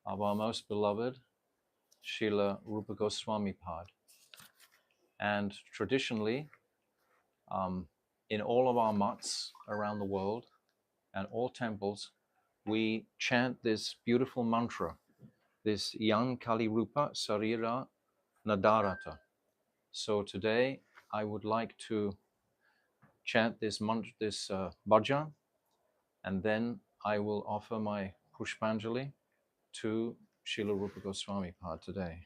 of our most beloved Srila Rupa Goswami Pad. And traditionally, in all of our mats around the world and all temples, we chant this beautiful mantra, this Yan Kali Rupa Sarira Nadarata. So today I would like to chant this mantra, this bhajan, and then I will offer my Pushpanjali to Srila Rupa Goswami Pad today.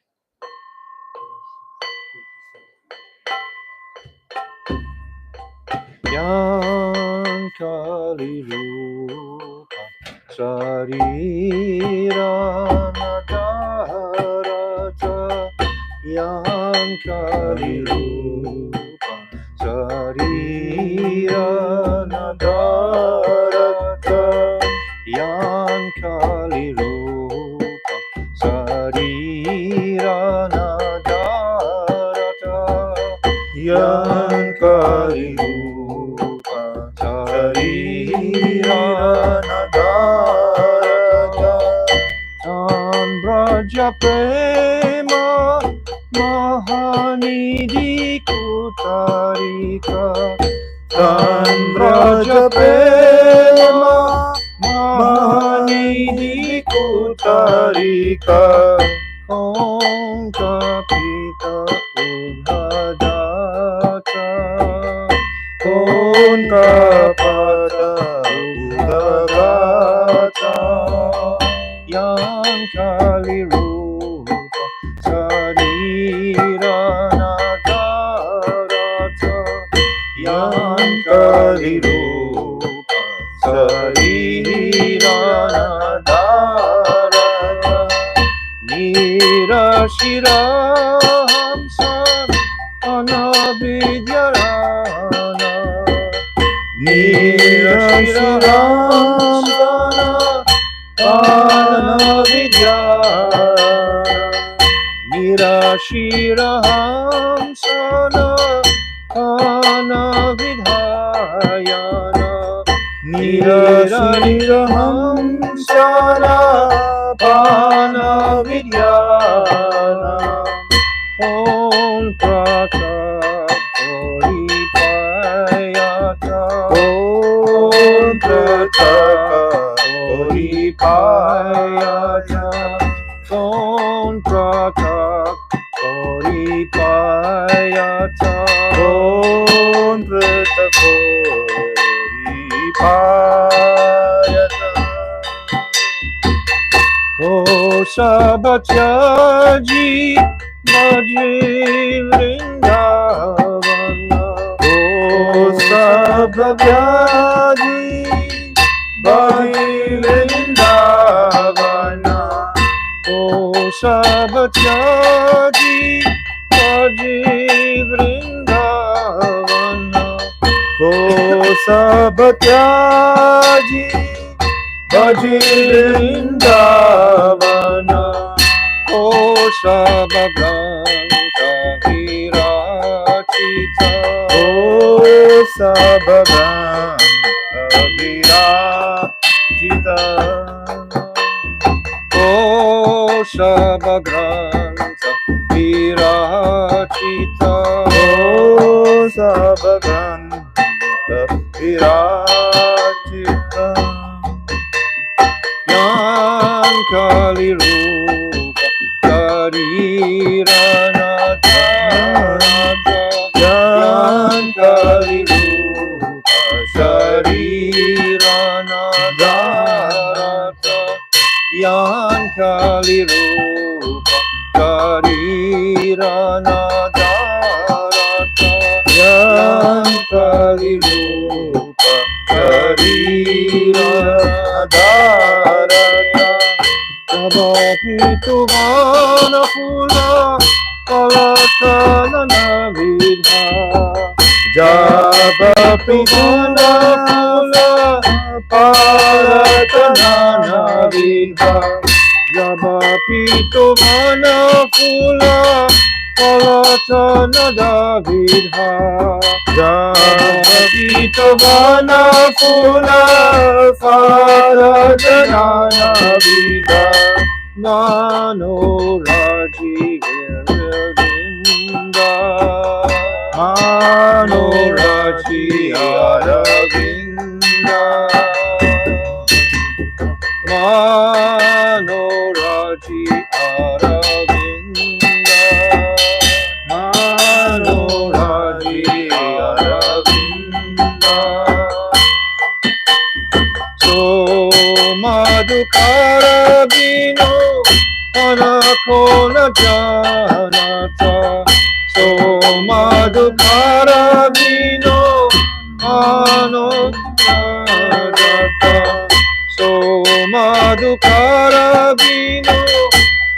Yan Kali Rupa Sarira Nadarata Yan Kali Rupa Sarira Nadarata Yan Kali Rupa Sarira Nadarata Yan Kali Rupa Sarira Nadarata Tan Braja Prema Mahanidhi Kutarika Tan Braja Prema Mahanidhi Kutarika Om Kapita Udhadata Om Kapata Udhadata Yan Kali Rupa Sarira Nadarata Yan Kali Rupa Sarira Nadarata Nirashiram Anavidyarana Nirashiram Anavidyarana Nirashiraham Sana Anavidhayana Nirashiraham Sana Anavidyana Om Prata Koripayata Om Prata Koripayata Om Prata Koripayata Om Prata Koripayata O Sabatyaji Bhaji Vrindavana O Sabatyaji Bhaji Vrindavana O Sabatyaji Bhaji Vrindavana O Sabatyaji Bhaji Vrindavana O Sabhagranta Virachita O Sabhagranta Virachita O Sabhagranta Virachita O Sabhagranta Virachita Yan Kali Rupa Sarira Nadarata Yan Kali Rupa Sarira Nadarata Yan Kali Rupa Sarira Nadarata Yan Kali Rupa Sarira Nadarata Sabapito Vana Pula Palatana Navidha Jabapito Vana Pula Palatana Navidha Jabapito Vana Pula Palatana Navidha Jabapito Vana Pula Palatana Navidha Manoraji Aravinda, Manoraji Aravinda, Manoraji Aravinda, Manoraji Aravinda. So Madhukara Vino Anakona Janata, So Madhukara Vino Anokadata, So Madhukara Vino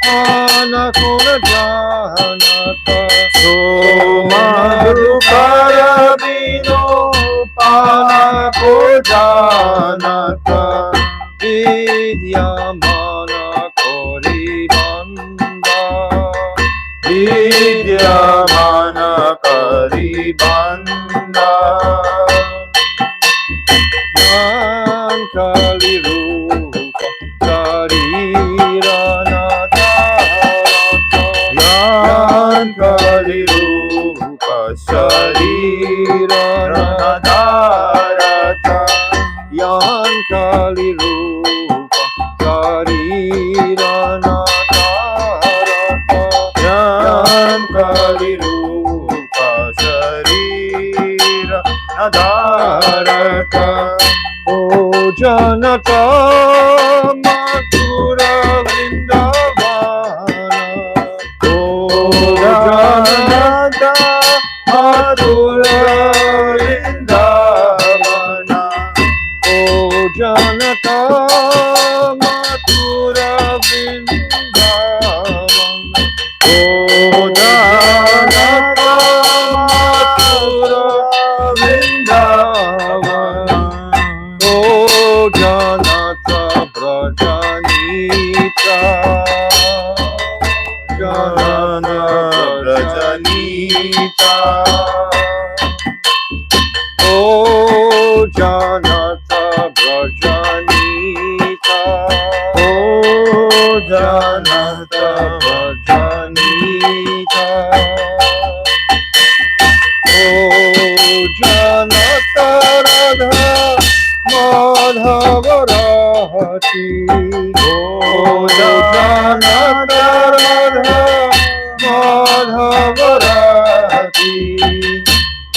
Anakona Janata, So Madhukara Vino Anako Janata, Vidyamana Koribanda, Vidyamana Koribanda, Yan Kali Rupa Sarira Nadarata, Yan Kali Rupa Sarira Nadarata, Yan Kali Rupa Sarira Nadarata, Yan Kali Rupa Sarira Nadarata. O Janata Mathura Vrindavana, O Janata Mathura Vrindavana, O Janata Mathura Vrindavana, O Janata Mathura Vrindavana, O Janata Brajanita, Janata Brajanita, O Janata Brajanita, O Janata Brajanita, O Janata Radha Madhavarati, O Janata Radha Madhavarati,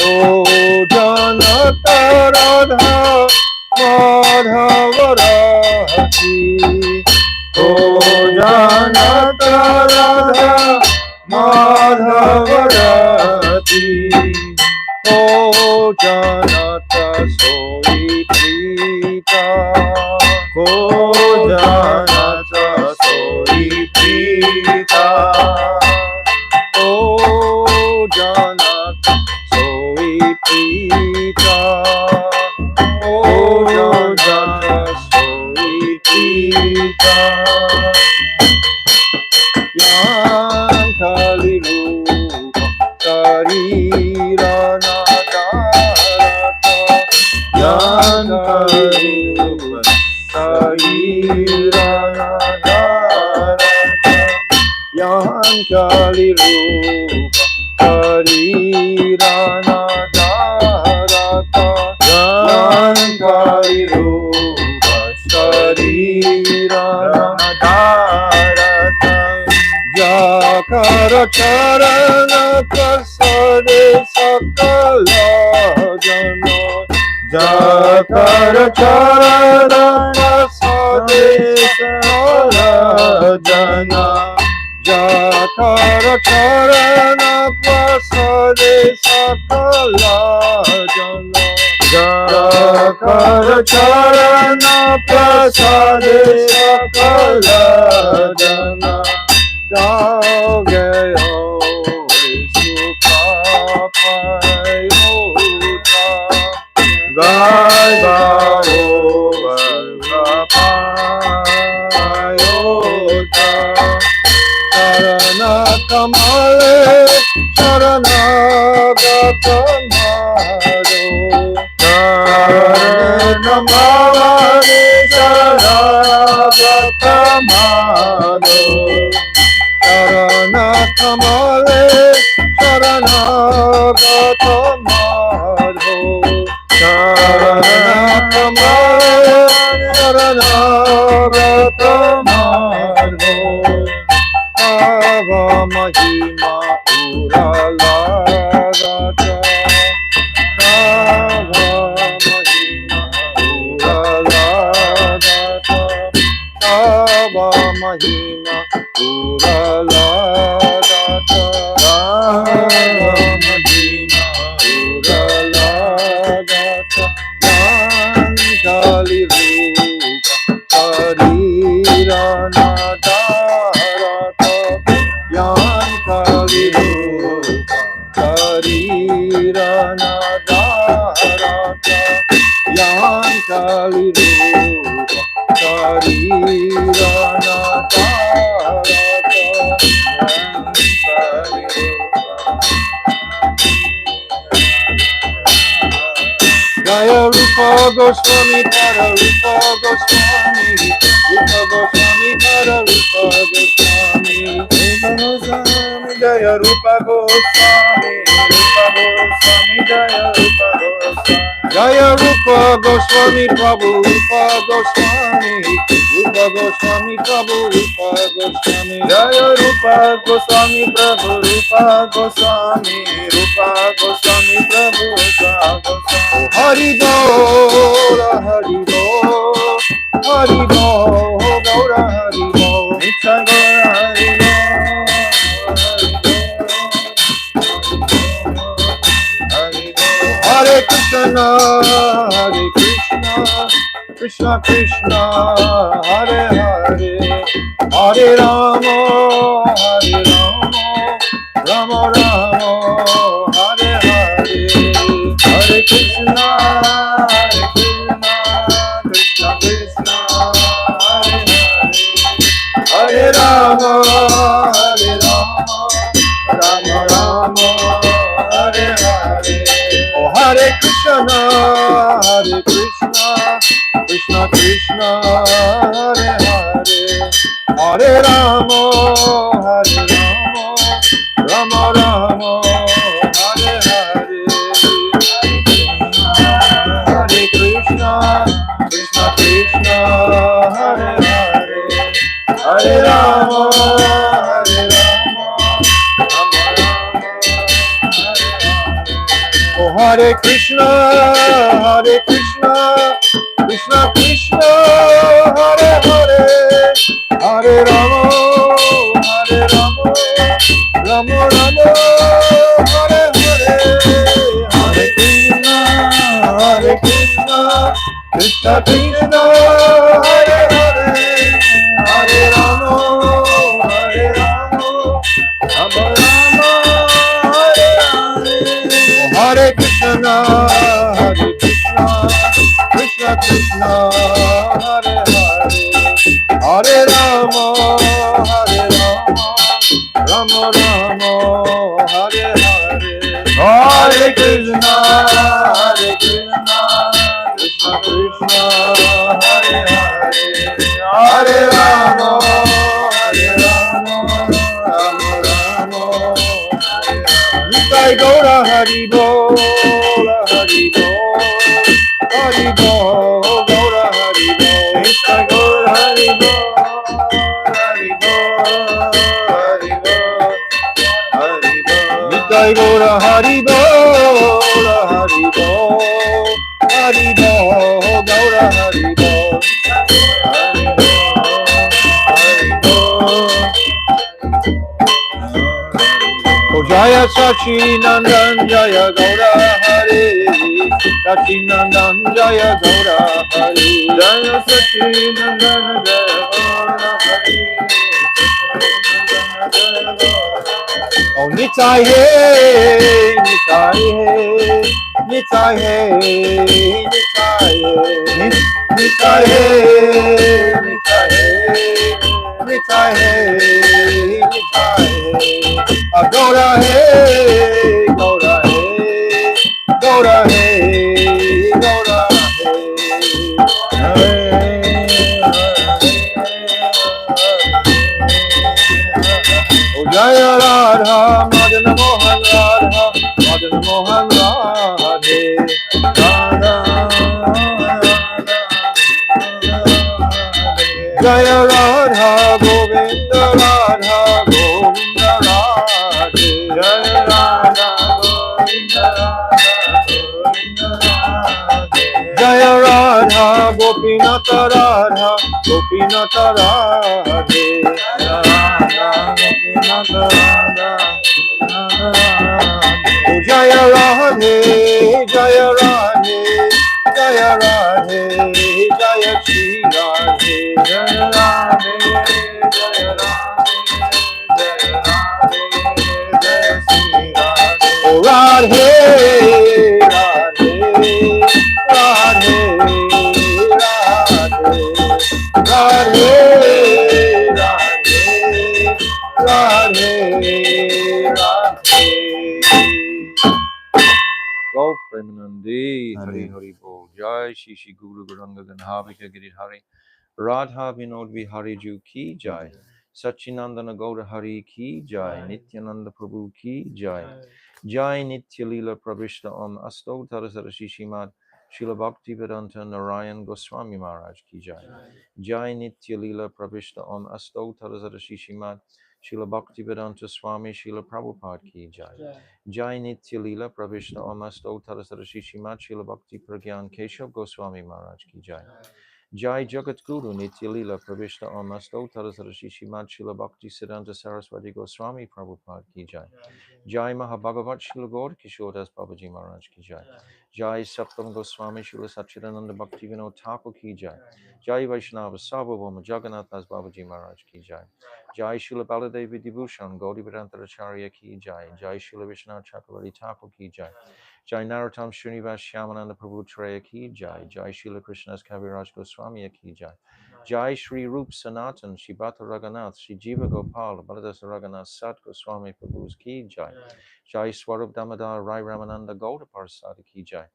O Janata Radha Madhavarati, O Janata Radha Madhavarati, O Janata Soi Prita, O Janata Soi Prita, O Janata Soi Prita, O Janata Soi Prita. Yan Kali Rupa Sarira Nadarata, Yan Kali Rupa Sarira Nadarata, Yan Kali Rupa Sarira Nadarata, Yan Kali Rupa Sarira Nadarata, Jakara Charana Prasade Sakala Jana, Jakara Charana Prasade Sakala Jana, Jakara Charana Prasade Sakala Jana, Jakara Charana Prasade Sakala Jana, Gayo Sukapayota, Gayo Sukapayota, Sarana Kamale, Sharanagatamado, Sarana Kamale, Sharanagatamado, Madho Sharana Kamale Sharanagata Madho Sharana Kamale Sharanagata Madho Ava Mahima Uralagata Ava Mahima Uralagata Ava Mahima Uralagata Ava Mahima Uralagata Kali Rupa Karirana Dharata Yan Kali Rupa Karirana Dharata Yan Kali Rupa Karirana Dharata Yan Kali Jaya Rupa Goswami Para Rupa Goswami Rupa Goswami Para Rupa Goswami Rupa Goswami Jaya Rupa Goswami Rupa Goswami Jaya Rupa Goswami Jaya Rupa Goswami Prabhu Rupa Goswami Rupa Goswami Prabhu Rupa Goswami Jaya Rupa Goswami Prabhu Rupa Goswami Rupa Goswami Prabhu Rupa Goswami Hari Bol Hari Bol Hari Bol Gaura Hari Bol Nitya Gaura Hari Bol Hare Krishna Hare Krishna Krishna Krishna Hare Hare Hare Rama Hare Rama Rama Rama Hare Hare Hare Krishna Krishna Krishna Hare Hare Hare Rama Hare Rama Rama Rama Hare Hare Oh Hare Krishna Krishna Krishna Hare Hare Hare Rama Rama Rama Hare Hare Hare Krishna Krishna Hare Hare Hare Rama Oh Hare Krishna Krishna Krishna Hare Hare Hare Rama Rama Rama Hare Hare Hare Krishna Krishna Krishna Hare Hare Hare Rama Rama Rama Hare Hare Hare Krishna Krishna Krishna Hare Hare Hare Rama Rama Rama Hare Hare Hare Krishna Krishna Krishna Hare Hare Hare Rama Rama Rama Nitai Gaura Hari Bol Hari Bol Hari Bol Gaura Hari Bol Nitai Gaura Hari Bol Hari Bol Hari Bol Hari Bol Nitai Gaura Hari Bol Hari Bol Hari Bol Gaura Hari Bol Hari Bol Oh Jaya Sachi Nandan Jaya Gaura Hari Sachi Nandan Jaya Gaura Hari Jaya Sachi Nandan Jaya Gaura Hari Oh Nitai Hey Nitai Hey Nitai Hey Nitai Hey Nitai Hey Nitai Hey Nitai Hey Nitai Hey Gaura Hey Gaura Hey Gaura Hey Gaura Hey Jaya Radha Madan Mohan Radha Madan Mohan Radhe Radha Jaya Radha Govinda Radha Govinda Radhe Jaya Radha Govinda Radha Govinda Radhe Jaya Radha Gopinata Radha Gopinata Radhe Jaya Radha Gopinata Radha Gopinata Radhe Oh Jaya Radhe Jaya Radhe Jaya Radhe Jaya Shri Radhe Jaya Radhe Jaya Radhe Jaya Radhe Jaya Shri Radhe Oh Radhe Radhe Radhe Radhe Radhe Radhe Radhe Go Premanandi Hari Hari Bol Jai Shri Shri Guru Garanga Ganhavika Girit Hari Radha Vinod Vihari Ju Ki Jai Sachinandana Gaura Hari Ki Jai Nityananda Prabhu Ki Jai Jai Nitya Lila Pravishta Om Asto Tarasara Shishimad Srila Bhakti Vedanta Narayan Goswami Maharaj Ki Jai Jai Nitya Lila Pravishta Om Asto Tarasara Shishimad Srila Bhakti Vedanta Swami Srila Prabhupada Ki Jai Jai Nitya Lila Pravishta Om Asto Tarasara Shishimad Srila Bhakti Pragyan Keshav Goswami Maharaj Ki Jai Jai Jagat Guru Nitya Lila Pravishta Om Asto Tarasara Shishimad Srila Bhakti Siddhanta Saraswati Goswami Prabhupada Ki Jai Jai Mahabhagavat Srila Gaur Kishodas Babaji Maharaj Ki Jai Jai Saptam Goswami Srila Satchidananda Bhakti Vinod Thakur Ki Jai Jai Vaishnava Sarvabhauma Jagannath Das Babaji Maharaj Ki Jai Jai Srila Baladevi Dibhushan Gauri Vedantacharya Ki Jai Jai Srila Vishnu Chakravarti Thakur Ki Jai Jai Narottam Srinivas Shyamananda Prabhu Treya Ki Jai Jai Srila Krishna's Kaviraj Goswami Ki Jai Jai Shri Rup Sanatan Shri Bhata Raghunath Shri Jiva Gopal Baladas Raghunath Sat Goswami Prabhu's Ki Jai Jai Swarup Damodar Rai Ramananda Gauda Parsad Ki Jai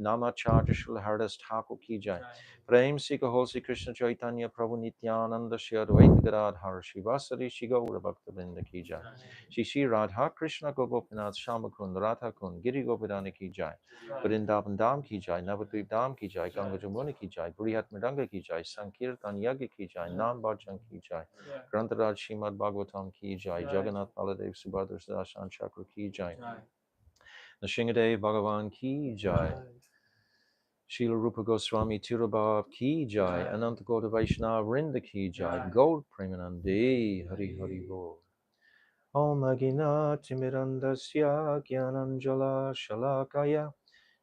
Namacharya Srila Haridas Thakur Ki Jai Prem Sikha Hosi Krishna Chaitanya Prabhu Nityananda Shri Advaita Gadadhar Shri Vasari Shri Gaura Bhakta Vrinda Ki Jai Shri Shri Radha Krishna Gopinath Shamakund Radha Kund Giri Govardhana Ki Jai Vrindavan Dham Ki Jai Navadvip Dham Ki Jai Ganga Jamuna Ki Jai Brihat Mridanga Ki Jai Sankirtan Yagya Ki Jai Nam Bhajan Ki Jai Grantaraj Srimad Bhagavatam Ki Jai Jagannath Baladev Subhadra Sadashan Chakra Ki Jai Nrsingadev Bhagavan Ki Jai Srila Rupa Goswami Tirabhav Ki Jai Ananta Gauda Vaishnava Vrinda Ki Jai Gaur Premanande Hari Hari Bol Om Agina Timirandasya Gyananjala Shalakaya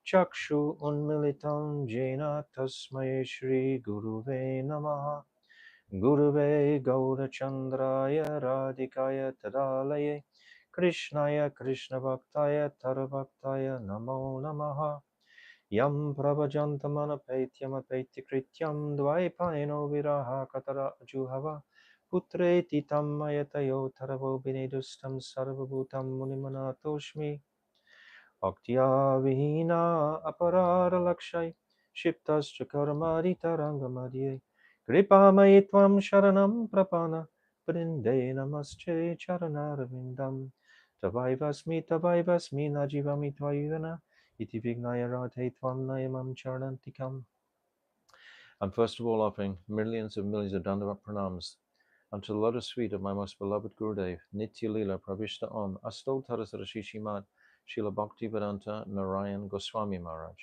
Chakshu Unmilitam Jena Tasmai Shri Guruve Namaha Guruve Gaurachandraya Radhikaya Tadalaye Krishnaya Krishna Bhaktaya Tarabhaktaya Namo Namaha Yam Prabhajantamana Paityama Paitikrityam Dvaipaino Viraha Katara Ajuhava Putreti Tammayatayo Taravo Binedustam Sarvabhutam Munimanatoshmi Bhaktya Vihina Aparara Lakshai Shiptascha Karmarita Rangamadye Kripa Maitvam Sharanam Prapana Prinde Namasche Charanarvindam Tavai Vasmi Najivami Tvayudana Iti Vignaya Radhe Tvam Nayamam Charantikam. I'm first of all offering millions of Dandavat pranams unto the lotus feet of my most beloved Gurudev, Nitya Lila Pravishta Om, Asto Tarasara Shishimad, Srila Bhakti Vedanta Narayan Goswami Maharaj.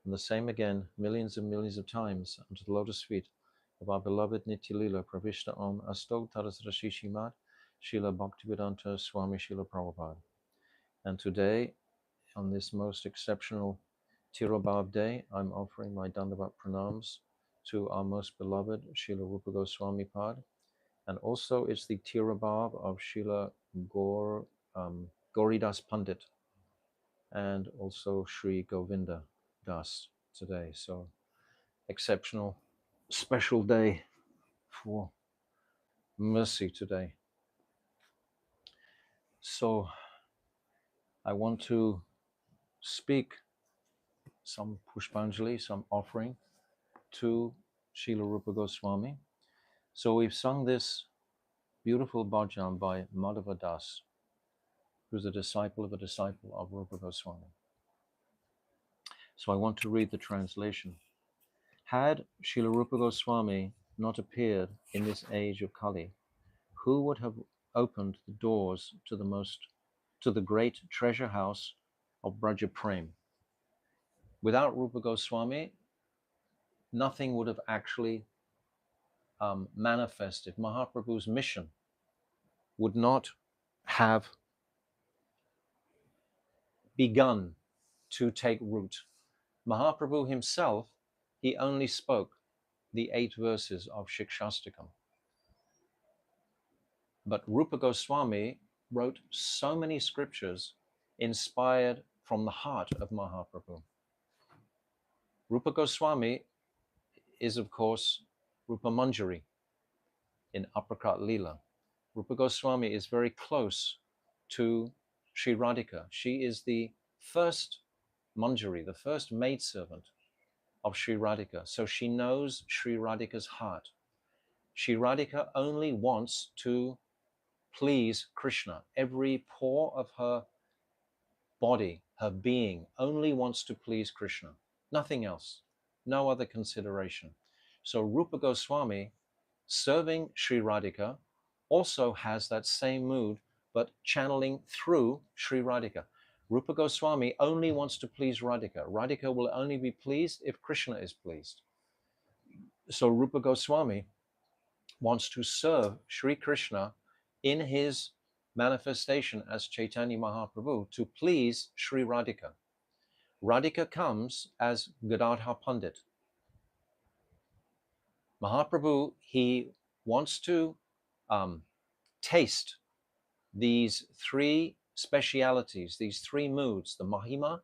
And the same again, millions of times unto the lotus feet of our beloved Nitya Lila Pravishta Om, Asto Tarasara Shishimad, Srila Bhakti Vedanta Swami Srila Prabhupada. And today, on this most exceptional Tirobhav day, I'm offering my Dandavat pranams to our most beloved Srila Rupa Goswami Pad. And also it's the Tirobhav of Srila Gauridas Pandit and also Sri Govinda Das today. So exceptional, special day for mercy today. So I want to speak some Pushpanjali, some offering to Srila Rupa Goswami. So we've sung this beautiful bhajan by Madhava Das, who's a disciple of Rupa Goswami. So I want to read the translation. Had Srila Rupa Goswami not appeared in this age of Kali, who would have opened the doors to the great treasure house of Braja Prem? Without Rupa Goswami, nothing would have actually manifested. Mahaprabhu's mission would not have begun to take root. Mahaprabhu himself, he only spoke the 8 verses of Shikshastakam. But Rupa Goswami wrote so many scriptures inspired from the heart of Mahaprabhu. Rupa Goswami is, of course, Rupa Manjari in Uppercut Leela. Rupa Goswami is very close to Sri Radhika. She is the first Manjari, the first maidservant of Sri Radhika. So she knows Sri Radhika's heart. Sri Radhika only wants to please Krishna. Every pore of her body, her being, only wants to please Krishna. Nothing else. No other consideration. So Rupa Goswami, serving Sri Radhika, also has that same mood, but channeling through Sri Radhika. Rupa Goswami only wants to please Radhika. Radhika will only be pleased if Krishna is pleased. So Rupa Goswami wants to serve Sri Krishna in his manifestation as Chaitanya Mahaprabhu to please Sri Radhika. Radhika comes as Gadadhar Pandit. Mahaprabhu, he wants to taste these 3 specialities, these 3 moods, the Mahima,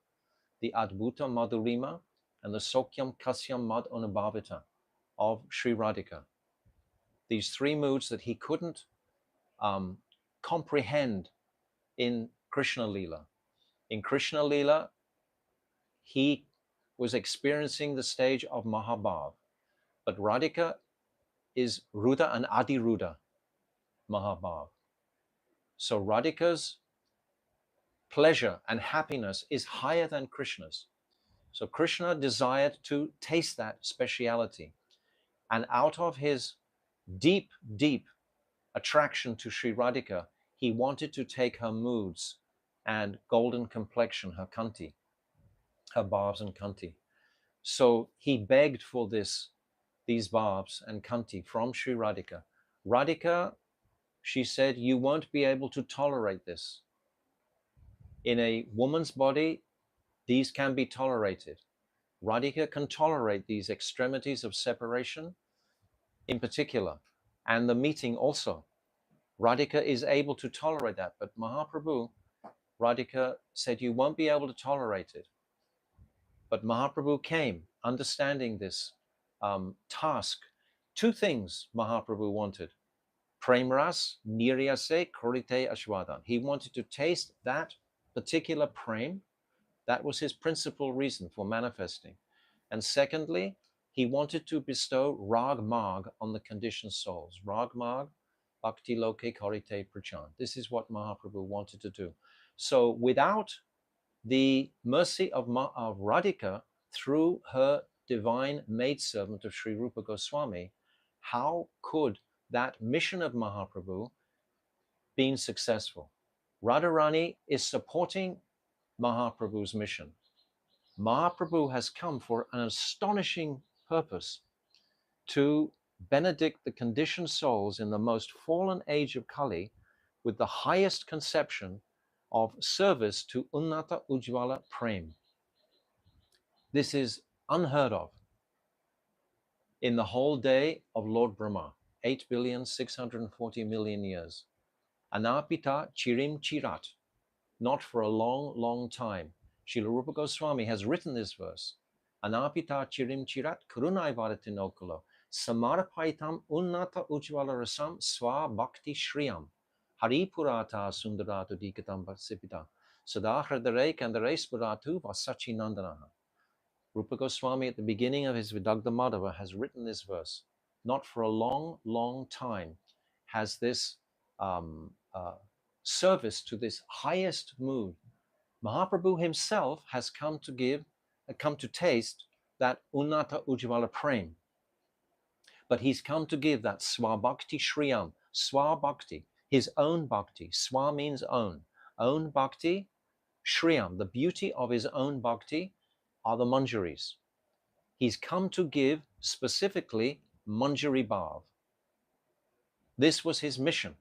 the Adbhuta Madhurima, and the Sokyam Kasyam Mad Anubhavita of Sri Radhika. These 3 moods that he couldn't comprehend in Krishna Leela. In Krishna Leela, he was experiencing the stage of Mahabhav, but Radhika is Ruda and Adiruda Mahabhav. So Radhika's pleasure and happiness is higher than Krishna's. So Krishna desired to taste that speciality. And out of his deep, deep attraction to Sri Radhika, he wanted to take her moods and golden complexion, her kanti, her barbs and kanti. So he begged for these barbs and kanti from Sri Radhika. Radhika, she said, you won't be able to tolerate this. In a woman's body, these can be tolerated. Radhika can tolerate these extremities of separation in particular, and the meeting also. Radhika is able to tolerate that, but Mahaprabhu, Radhika said, you won't be able to tolerate it. But Mahaprabhu came, understanding this task. 2 things Mahaprabhu wanted. Premras, Niryase, Korite Ashwadan. He wanted to taste that particular prem. That was his principal reason for manifesting. And secondly, he wanted to bestow Rag Marg on the conditioned souls. Rag Marg, Bhakti Loke Karite Prachan. This is what Mahaprabhu wanted to do. So without the mercy of Radhika through her divine maidservant of Sri Rupa Goswami, how could that mission of Mahaprabhu be successful? Radharani is supporting Mahaprabhu's mission. Mahaprabhu has come for an astonishing purpose, to benedict the conditioned souls in the most fallen age of Kali with the highest conception of service to Unnata Ujjvala Prem. This is unheard of in the whole day of Lord Brahma, 8,640,000,000 years. Anapita Chirim Chirat, not for a long, long time. Srila Rupa Goswami has written this verse. Anapita Chirim Chirat Karunai Varatinokulo Samarapaitam Unnata Ujjvala Rasam Swa Bhakti Shriyam Haripurata Sundaratu Dikatam Vasipita Sadahradare Kandare Spuratu Vasachi Nandanaha. Rupa Goswami at the beginning of his Vidagdha Madhava has written this verse. Not for a long, long time has this service to this highest mood. Mahaprabhu himself has come to taste that Unnata Ujjvala Prem. But he's come to give that Swabhakti Shriyam, Swabhakti, his own bhakti. Swa means own. Own bhakti, Shriyam, the beauty of his own bhakti are the manjaris. He's come to give specifically Manjari Bhav. This was his mission.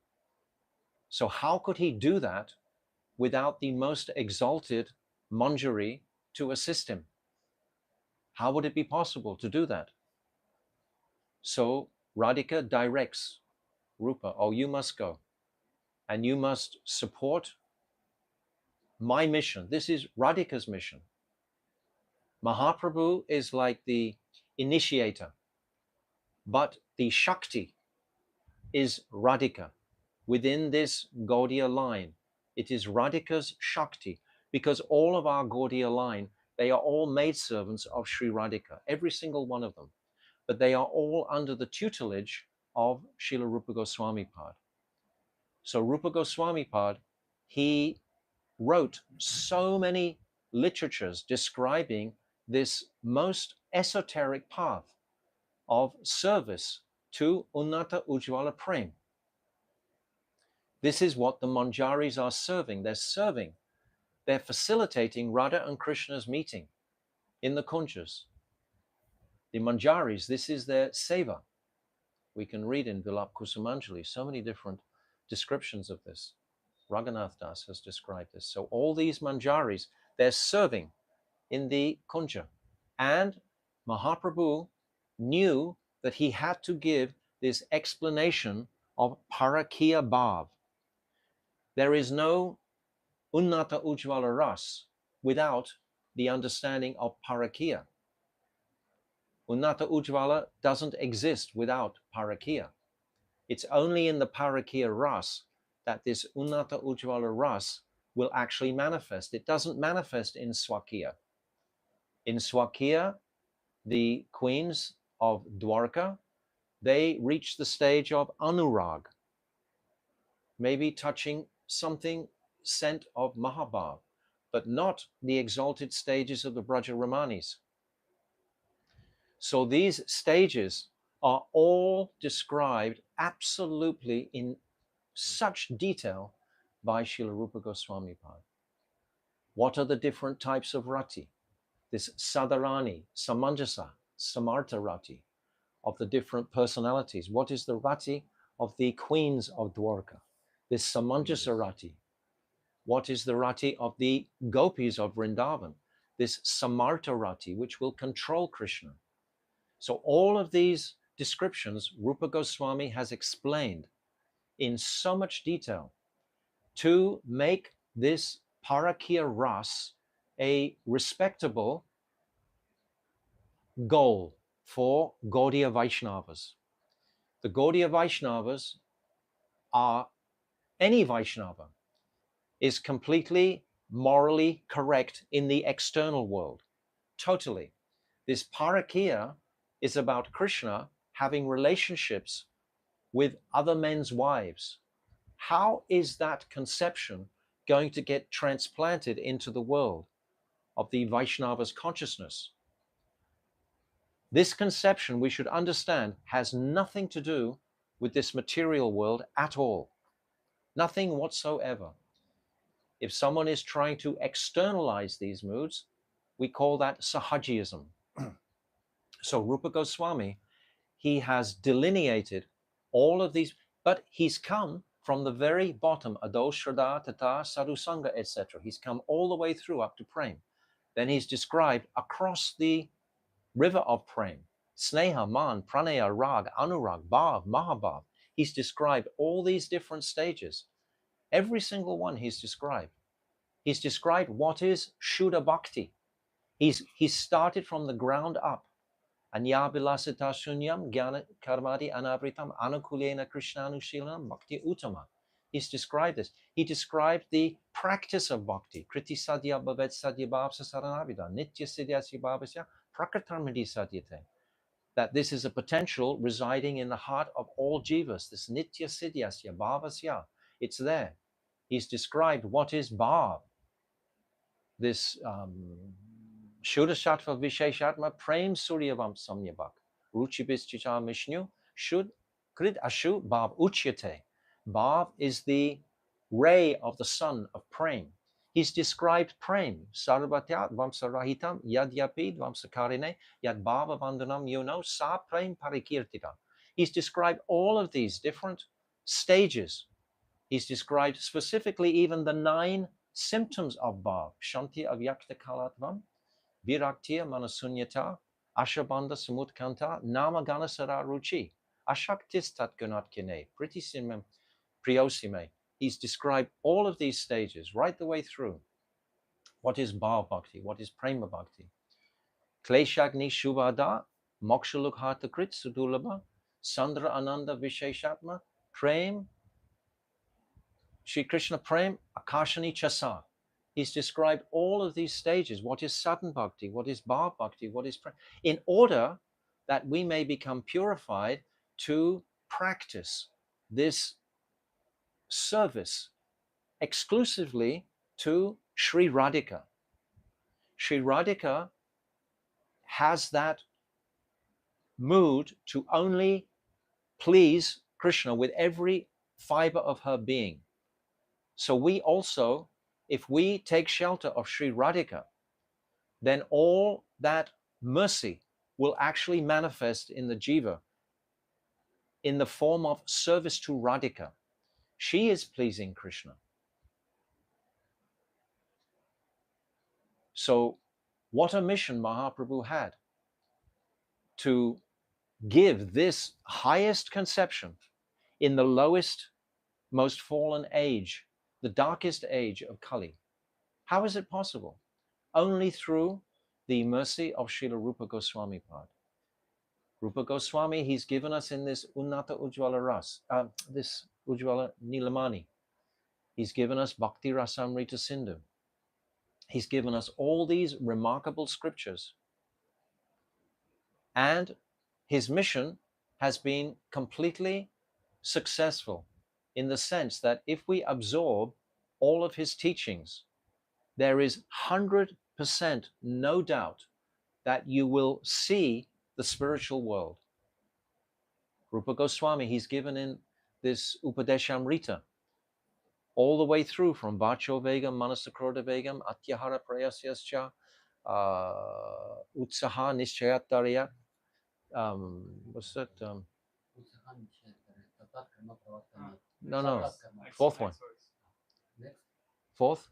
So how could he do that without the most exalted Manjari to assist him? How would it be possible to do that? So Radhika directs Rupa, oh, you must go and you must support my mission. This is Radhika's mission. Mahaprabhu is like the initiator, but the Shakti is Radhika. Within this Gaudiya line, it is Radhika's Shakti, because all of our Gaudiya line, they are all maidservants of Sri Radhika, every single one of them. But they are all under the tutelage of Srila Rupa Goswami Pad. So Rupa Goswami Pad, he wrote so many literatures describing this most esoteric path of service to Unnata Ujjvala Prem. This is what the Manjaris are serving. They're facilitating Radha and Krishna's meeting in the Kunjas. The Manjaris, this is their seva. We can read in Vilap Kusumanjali so many different descriptions of this. Raghunath Das has described this. So all these Manjaris, they're serving in the Kunja. And Mahaprabhu knew that he had to give this explanation of Parakiya Bhav. There is no Unnata Ujjvala Ras without the understanding of Parakiya. Unnata Ujjvala doesn't exist without Parakiya. It's only in the Parakiya Ras that this Unnata Ujjvala Ras will actually manifest. It doesn't manifest in Swakiya. In Swakiya, the queens of Dwarka, they reach the stage of Anurag, maybe touching something scent of Mahabhav, but not the exalted stages of the Braja Ramanis. So these stages are all described absolutely in such detail by Srila Rupa Goswami Pad. What are the different types of rati? This Sadharani, Samanjasa, Samartha rati, of the different personalities. What is the rati of the queens of Dwarka? This Samanjasa rati. What is the rati of the gopis of Vrindavan? This Samartha rati, which will control Krishna. So all of these descriptions Rupa Goswami has explained in so much detail to make this Parakiya Ras a respectable goal for Gaudiya Vaishnavas. The Gaudiya Vaishnavas are, any Vaishnava is completely morally correct in the external world, totally. This Parakiya is about Krishna having relationships with other men's wives. How is that conception going to get transplanted into the world of the Vaishnava's consciousness? This conception, we should understand, has nothing to do with this material world at all. Nothing whatsoever. If someone is trying to externalize these moods, we call that sahajism. So Rupa Goswami, he has delineated all of these, but he's come from the very bottom, Ado, Shraddha, Tata, Sadhusanga, etc. He's come all the way through up to Prem. Then he's described across the river of Prem, Sneha, Man, Pranaya, Rag, Anurag, Bhav, Mahabhav. He's described all these different stages. Every single one he's described. He's described what is Shuddha Bhakti. He's started from the ground up. Anya Bilasita Shunyam, Gyana Karmadi Anavritam, Anukulena Krishnanushilanam, Bhakti Uttama. He's described this. He described the practice of bhakti. Kriti Sadhya Bhavet Sadhya Bhavsa Saranavida, Nitya Siddhya Sibhavasya, Prakatarmadi Sadhyate. that this is a potential residing in the heart of all jivas, this nitya siddhyasya, bhavasya. It's there. He's described what is bhav, this Shuddha Visheshatma Prem Suryavam Samyabhak Ruchibis Chicha Mishnu Shud Krid Ashu Bhav Uchyate. Bhav is the ray of the sun of Prem. He's described Prem, Sarvatyat Vamsarahitam Yadyapi Vamsakarine Yad Bhava Vandanam Yuno Sa Prem Parikirtita. He's described all of these different stages. He's described specifically even the 9 symptoms of bhav: shanti avyakta kalatvam, viraktiya manasunyata, ashabandha samutkanta, namagana sararuchi, ashaktis tatgunatkine, pritisimem priyosime. He's described all of these stages right the way through. What is bhav bhakti? What is prema bhakti? Kleshagni shubhada, mokshalukharta krit sudulabha, sandra ananda visheshatma, prem Shri Krishna Prem, Akashani Chasa. He's described all of these stages. What is Sadhan Bhakti? What is Bhav Bhakti? What is Prem? In order that we may become purified to practice this service exclusively to Sri Radhika. Sri Radhika has that mood to only please Krishna with every fiber of her being. So we also, if we take shelter of Sri Radhika, then all that mercy will actually manifest in the jiva in the form of service to Radhika. She is pleasing Krishna. So what a mission Mahaprabhu had to give this highest conception in the lowest, most fallen age, the darkest age of Kali. How is it possible? Only through the mercy of Srila Rupa Goswami Pad. Rupa Goswami, he's given us in this Unnata Ujjvala Ras, this Ujjvala Nilamani. He's given us Bhakti Rasamrita Sindhu. He's given us all these remarkable scriptures. And his mission has been completely successful in the sense that if we absorb all of his teachings, there is 100% no doubt that you will see the spiritual world. Rupa Goswami, he's given in this Upadeshamrita all the way through from Vacho Vegam, Manasakroda Vegam, Atyahara Prayasyascha, Utsaha Nishchayatarya, what's that? No, fourth one. Fourth?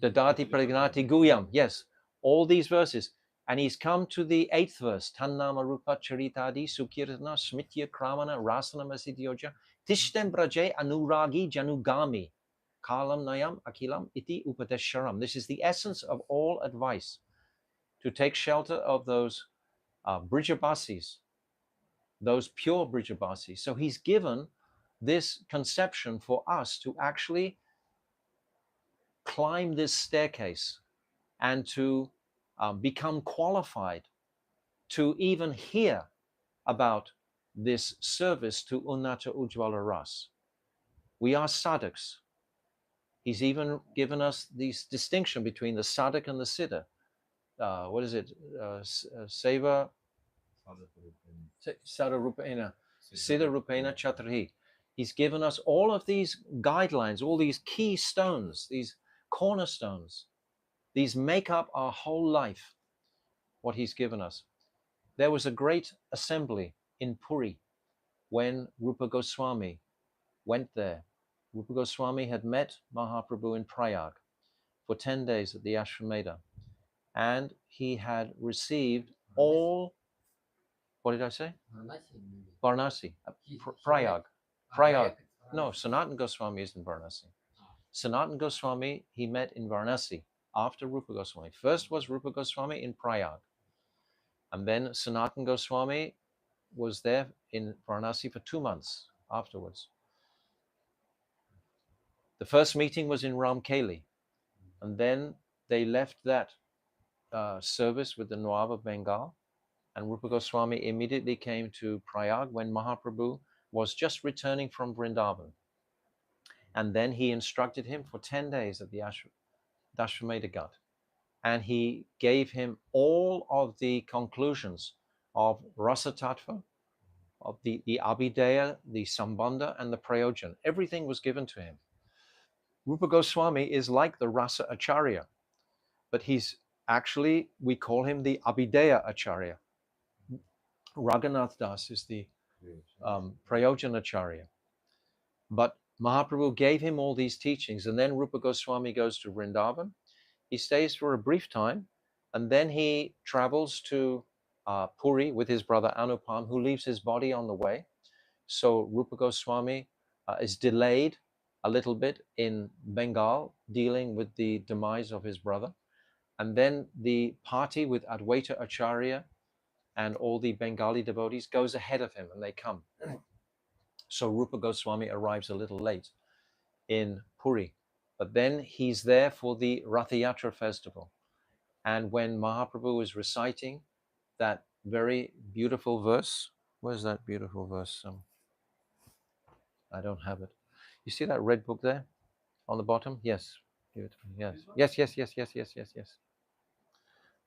Dadati Pragnati Guyam, yes, all these verses. And he's come to the 8th verse, Tannama Rupa Charitadi Sukirtana Smitya Kramana Rasana Masidyoja Tishtem Braje Anuragi Janugami Kalam Nayam Akilam Iti Upadesharam. This is the essence of all advice, to take shelter of those Brijabasis, those pure Brijabasis. So he's given this conception for us to actually climb this staircase and to become qualified to even hear about this service to Unnata Ujjvala Ras. We are sadhaks. He's even given us this distinction between the sadhak and the siddha. What is it? Seva Sada Rupena, Siddha Rupena Chatrahi. He's given us all of these guidelines, all these keystones, these cornerstones. These make up our whole life, what he's given us. There was a great assembly in Puri when Rupa Goswami went there. Rupa Goswami had met Mahaprabhu in Prayag for 10 days at the Ashrameda, and he had received all, what did I say? Varanasi, Prayag. No, Sanatana Goswami is in Varanasi. Sanatana Goswami, he met in Varanasi after Rupa Goswami. First was Rupa Goswami in Prayag, and then Sanatana Goswami was there in Varanasi for 2 months afterwards. The first meeting was in Ramkeli, and then they left that service with the Nawab of Bengal, And Rupa Goswami immediately came to Prayag when Mahaprabhu was just returning from Vrindavan. And then he instructed him for 10 days at the Dashrameda Ghat. And he gave him all of the conclusions of Rasa Tattva, of the Abhideya, the Sambandha, and the Prayojan. Everything was given to him. Rupa Goswami is like the Rasa Acharya, but he's actually, we call him the Abhideya Acharya. Raghunath Das is the Prayojan Acharya. But Mahaprabhu gave him all these teachings, and then Rupa Goswami goes to Vrindavan. He stays for a brief time, and then he travels to Puri with his brother Anupam, who leaves his body on the way. So Rupa Goswami is delayed a little bit in Bengal, dealing with the demise of his brother. And then the party with Advaita Acharya and all the Bengali devotees goes ahead of him, and they come. So Rupa Goswami arrives a little late in Puri, but then he's there for the Rath Yatra festival. And when Mahaprabhu is reciting that very beautiful verse, where's that beautiful verse? I don't have it. You see that red book there on the bottom? Yes. Give it to me. Yes. Yes.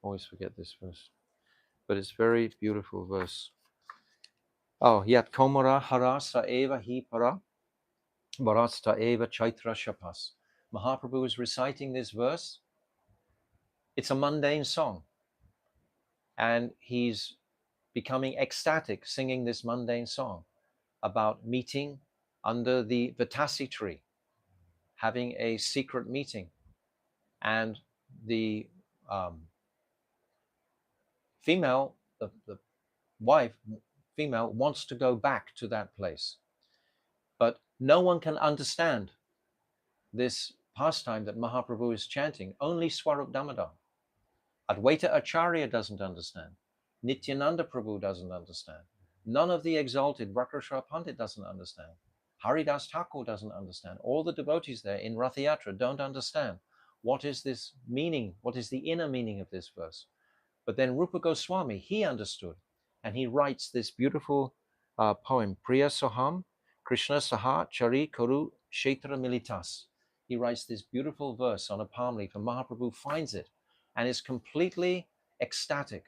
Always forget this verse. But it's very beautiful verse. Oh, yat komara harasa eva hi para barasta eva chaitra shapas. Mahaprabhu is reciting this verse. It's a mundane song. And he's becoming ecstatic singing this mundane song about meeting under the Vatasi tree, having a secret meeting. And the female, the wife, female, wants to go back to that place. But no one can understand this pastime that Mahaprabhu is chanting. Only Swarup Damodar. Advaita Acharya doesn't understand. Nityananda Prabhu doesn't understand. None of the exalted, Rakshara Pandit doesn't understand. Haridas Thakur doesn't understand. All the devotees there in Rath Yatra don't understand. What is this meaning? What is the inner meaning of this verse? But then Rupa Goswami, he understood. And he writes this beautiful poem, Priya Soham, Krishna Saha Chari Kuru Kshetra Militas. He writes this beautiful verse on a palm leaf, and Mahaprabhu finds it and is completely ecstatic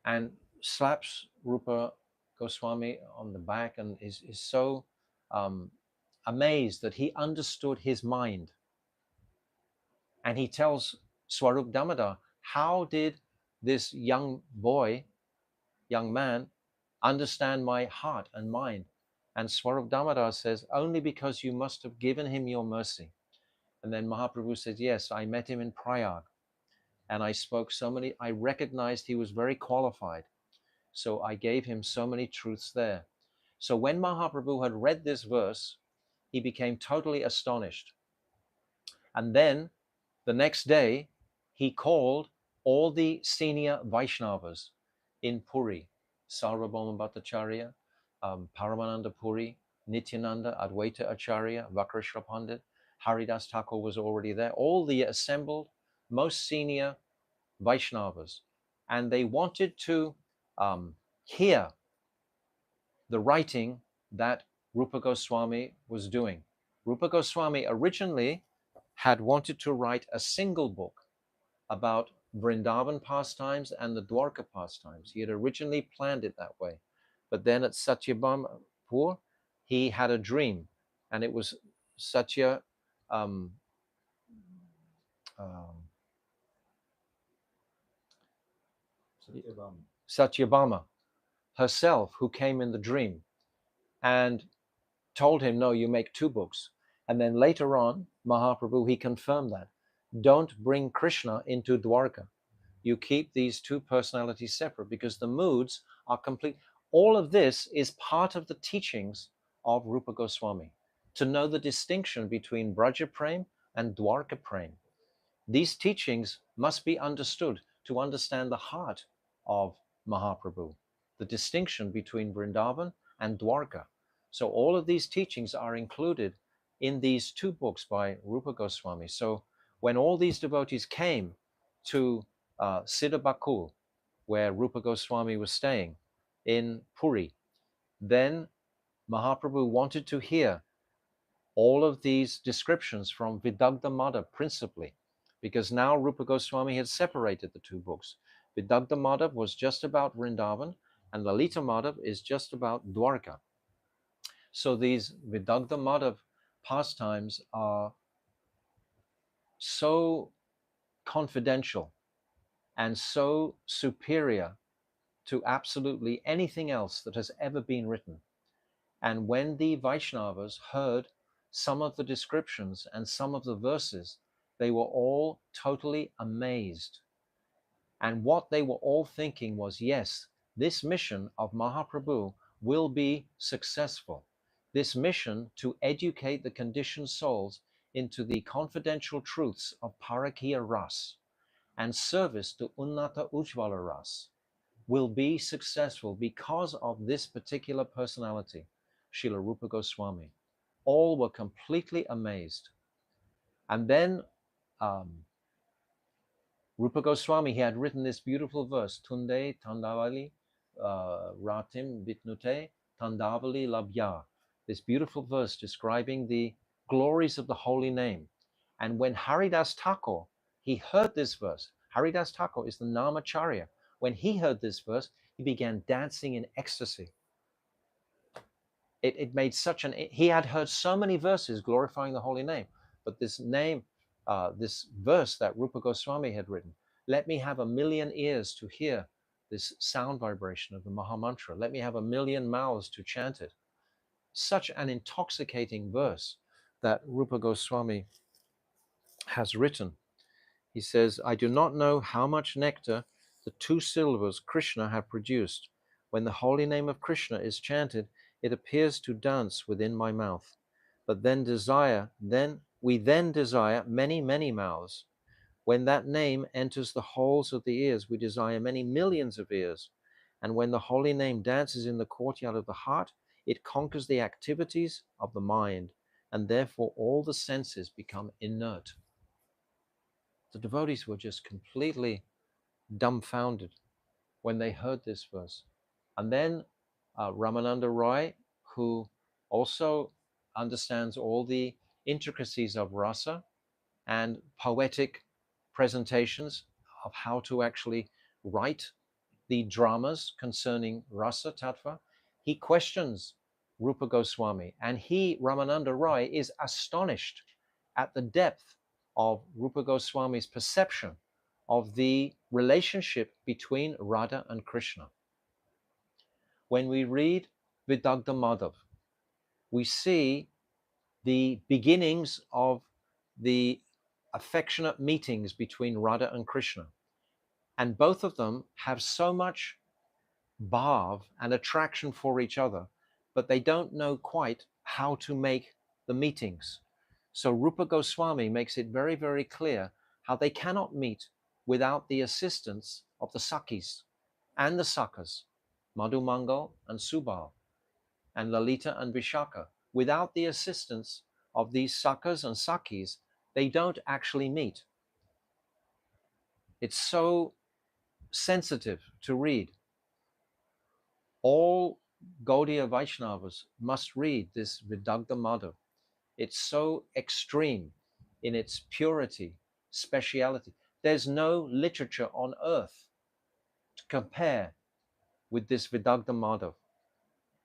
and slaps Rupa Goswami on the back and is so amazed that he understood his mind. And he tells Swarup Damodar, how did this young man, understand my heart and mind? And Swarup Damodar says, only because you must have given him your mercy. And then Mahaprabhu says, yes, I met him in Prayag. And I recognized he was very qualified. So I gave him so many truths there. So when Mahaprabhu had read this verse, he became totally astonished. And then the next day, he called all the senior Vaishnavas in Puri, Sarvabhauma Bhattacharya, Paramananda Puri, Nityananda, Advaita Acharya, Vakrishra Pandit, Haridas Thakur was already there, all the assembled most senior Vaishnavas. And they wanted to hear the writing that Rupa Goswami was doing. Rupa Goswami originally had wanted to write a single book about Vrindavan pastimes and the Dwarka pastimes. He had originally planned it that way. But then at Satyabhampur, he had a dream, and it was Satyabhama herself who came in the dream and told him, no, you make two books. And then later on, Mahaprabhu, he confirmed that. Don't bring Krishna into Dwarka. You keep these two personalities separate because the moods are complete. All of this is part of the teachings of Rupa Goswami, to know the distinction between Braja Prem and Dwarka Prem. These teachings must be understood to understand the heart of Mahaprabhu, the distinction between Vrindavan and Dwarka. So all of these teachings are included in these two books by Rupa Goswami. So when all these devotees came to Siddha Bakul, where Rupa Goswami was staying in Puri. Then Mahaprabhu wanted to hear all of these descriptions from Vidagdha Madhav principally, because now Rupa Goswami had separated the two books. Vidagdha Madhav was just about Vrindavan, and Lalita Madhav is just about Dwarka. So these Vidagdha Madhav pastimes are so confidential and so superior to absolutely anything else that has ever been written. And when the Vaishnavas heard some of the descriptions and some of the verses, they were all totally amazed. And what they were all thinking was, yes, this mission of Mahaprabhu will be successful. This mission to educate the conditioned souls into the confidential truths of Parakya Ras and service to Unnata Ujvala Ras will be successful because of this particular personality, Srila Rupa Goswami. All were completely amazed. And then Rupa Goswami, he had written this beautiful verse, Tunde Tandavali Ratim Vitnute Tandavali Labhya, this beautiful verse describing the glories of the holy name. And when Haridas Thakur, he heard this verse, Haridas Thakur is the Namacharya. When he heard this verse, he began dancing in ecstasy. It made such an, he had heard so many verses glorifying the holy name, but this name, this verse that Rupa Goswami had written, let me have 1,000,000 ears to hear this sound vibration of the Mahamantra. Let me have 1,000,000 mouths to chant it. Such an intoxicating verse that Rupa Goswami has written. He says, I do not know how much nectar the 2 syllables Krishna have produced. When the holy name of Krishna is chanted, it appears to dance within my mouth. But we then desire many, many mouths. When that name enters the holes of the ears, we desire many millions of ears. And when the holy name dances in the courtyard of the heart, it conquers the activities of the mind, and therefore all the senses become inert. The devotees were just completely dumbfounded when they heard this verse. And then Ramananda Roy, who also understands all the intricacies of rasa and poetic presentations of how to actually write the dramas concerning rasa tattva, he questions Rupa Goswami, and Ramananda Roy, is astonished at the depth of Rupa Goswami's perception of the relationship between Radha and Krishna. When we read Vidagdha Madhav, we see the beginnings of the affectionate meetings between Radha and Krishna. And both of them have so much bhav and attraction for each other, but they don't know quite how to make the meetings. So Rupa Goswami makes it very, very clear how they cannot meet without the assistance of the Sakhis and the Sakas, Madhu Mangal and Subal, and Lalita and Vishaka. Without the assistance of these Sakas and Sakhis, they don't actually meet. It's so sensitive to read. All Gaudiya Vaishnavas must read this Vidagdha Madhav. It's so extreme in its purity, speciality. There's no literature on earth to compare with this Vidagdha Madhav.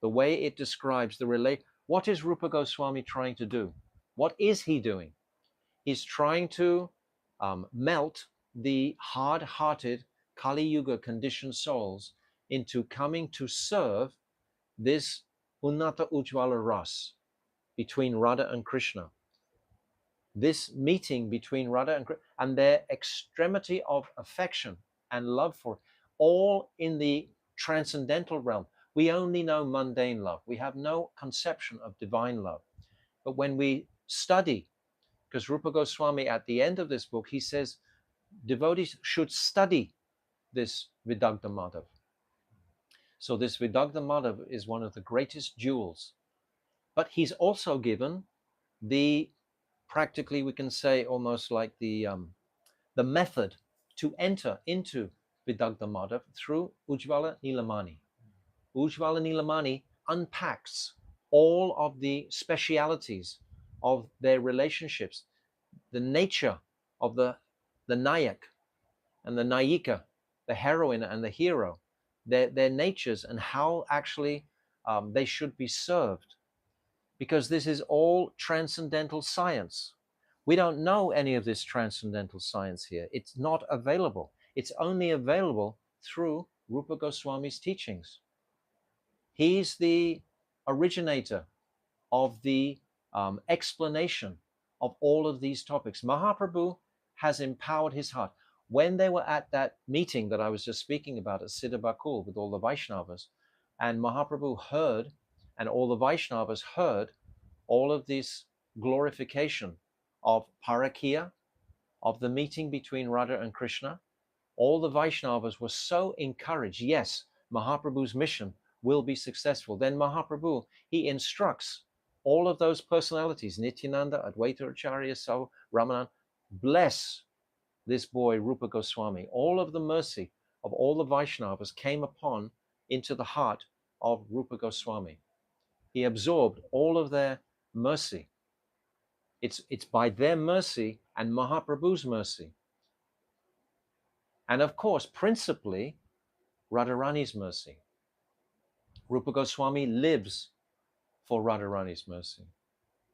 The way it describes the what is Rupa Goswami trying to do? What is he doing? He's trying to melt the hard-hearted Kali Yuga conditioned souls into coming to serve this Unnata Ujvala Ras between Radha and Krishna. This meeting between Radha and their extremity of affection and love for all in the transcendental realm. We only know mundane love. We have no conception of divine love. But when we study, because Rupa Goswami at the end of this book, he says devotees should study this Vidagdha Madhav. So this Vidagdha Madhav is one of the greatest jewels. But he's also given the, practically we can say almost like the method to enter into Vidagdha Madhav through Ujjvala Nilamani. Ujjvala Nilamani unpacks all of the specialities of their relationships, the nature of the Nayak and the Nayika, the heroine and the hero, their natures and how actually they should be served. Because this is all transcendental science. We don't know any of this transcendental science here. It's not available. It's only available through Rupa Goswami's teachings. He's the originator of the explanation of all of these topics. Mahaprabhu has empowered his heart. When they were at that meeting that I was just speaking about at Siddhabakul with all the Vaishnavas, and Mahaprabhu heard, and all the Vaishnavas heard all of this glorification of Parakiya, of the meeting between Radha and Krishna, all the Vaishnavas were so encouraged. Yes, Mahaprabhu's mission will be successful. Then Mahaprabhu, he instructs all of those personalities, Nityananda, Advaita Acharya, so Ramanan, bless this boy Rupa Goswami. All of the mercy of all the Vaishnavas came upon into the heart of Rupa Goswami. He absorbed all of their mercy. It's by their mercy and Mahaprabhu's mercy. And of course, principally, Radharani's mercy. Rupa Goswami lives for Radharani's mercy.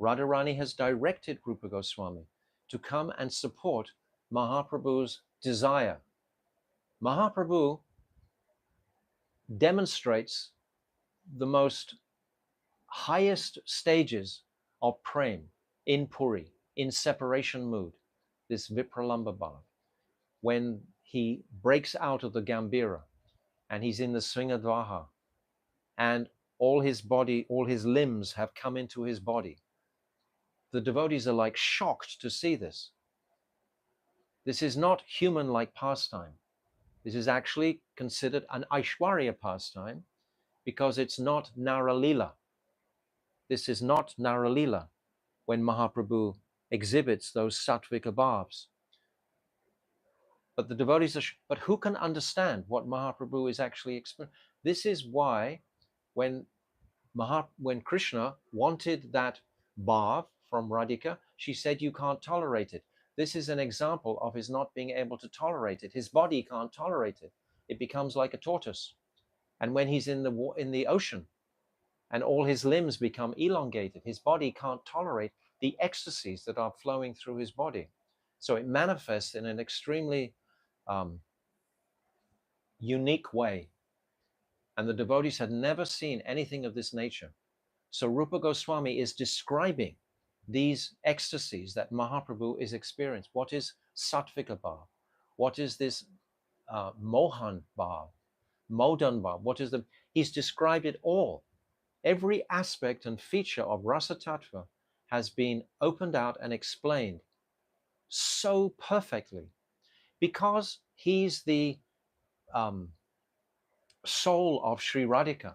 Radharani has directed Rupa Goswami to come and support Mahaprabhu's desire. Mahaprabhu demonstrates the most highest stages of prem in Puri, in separation mood, this Vipralamba Bhav, when he breaks out of the Gambhira and he's in the Sringadvaha and all his body, all his limbs have come into his body. The devotees are like shocked to see this. This is not human-like pastime. This is actually considered an Aishwarya pastime because it's not Naralila. This is not Naralila when Mahaprabhu exhibits those sattvika bhavs. But the devotees are, but who can understand what Mahaprabhu is actually experiencing? This is why when Krishna wanted that bhav from Radhika, she said, you can't tolerate it. This is an example of his not being able to tolerate it. His body can't tolerate it. It becomes like a tortoise. And when he's in the ocean and all his limbs become elongated, his body can't tolerate the ecstasies that are flowing through his body. So it manifests in an extremely unique way. And the devotees had never seen anything of this nature. So Rupa Goswami is describing these ecstasies that Mahaprabhu is experiencing. What is Sattvika Bhav? What is this Mohan Bhav? Modan Bhav? He's described it all. Every aspect and feature of Rasa Tattva has been opened out and explained so perfectly because he's the soul of Sri Radhika.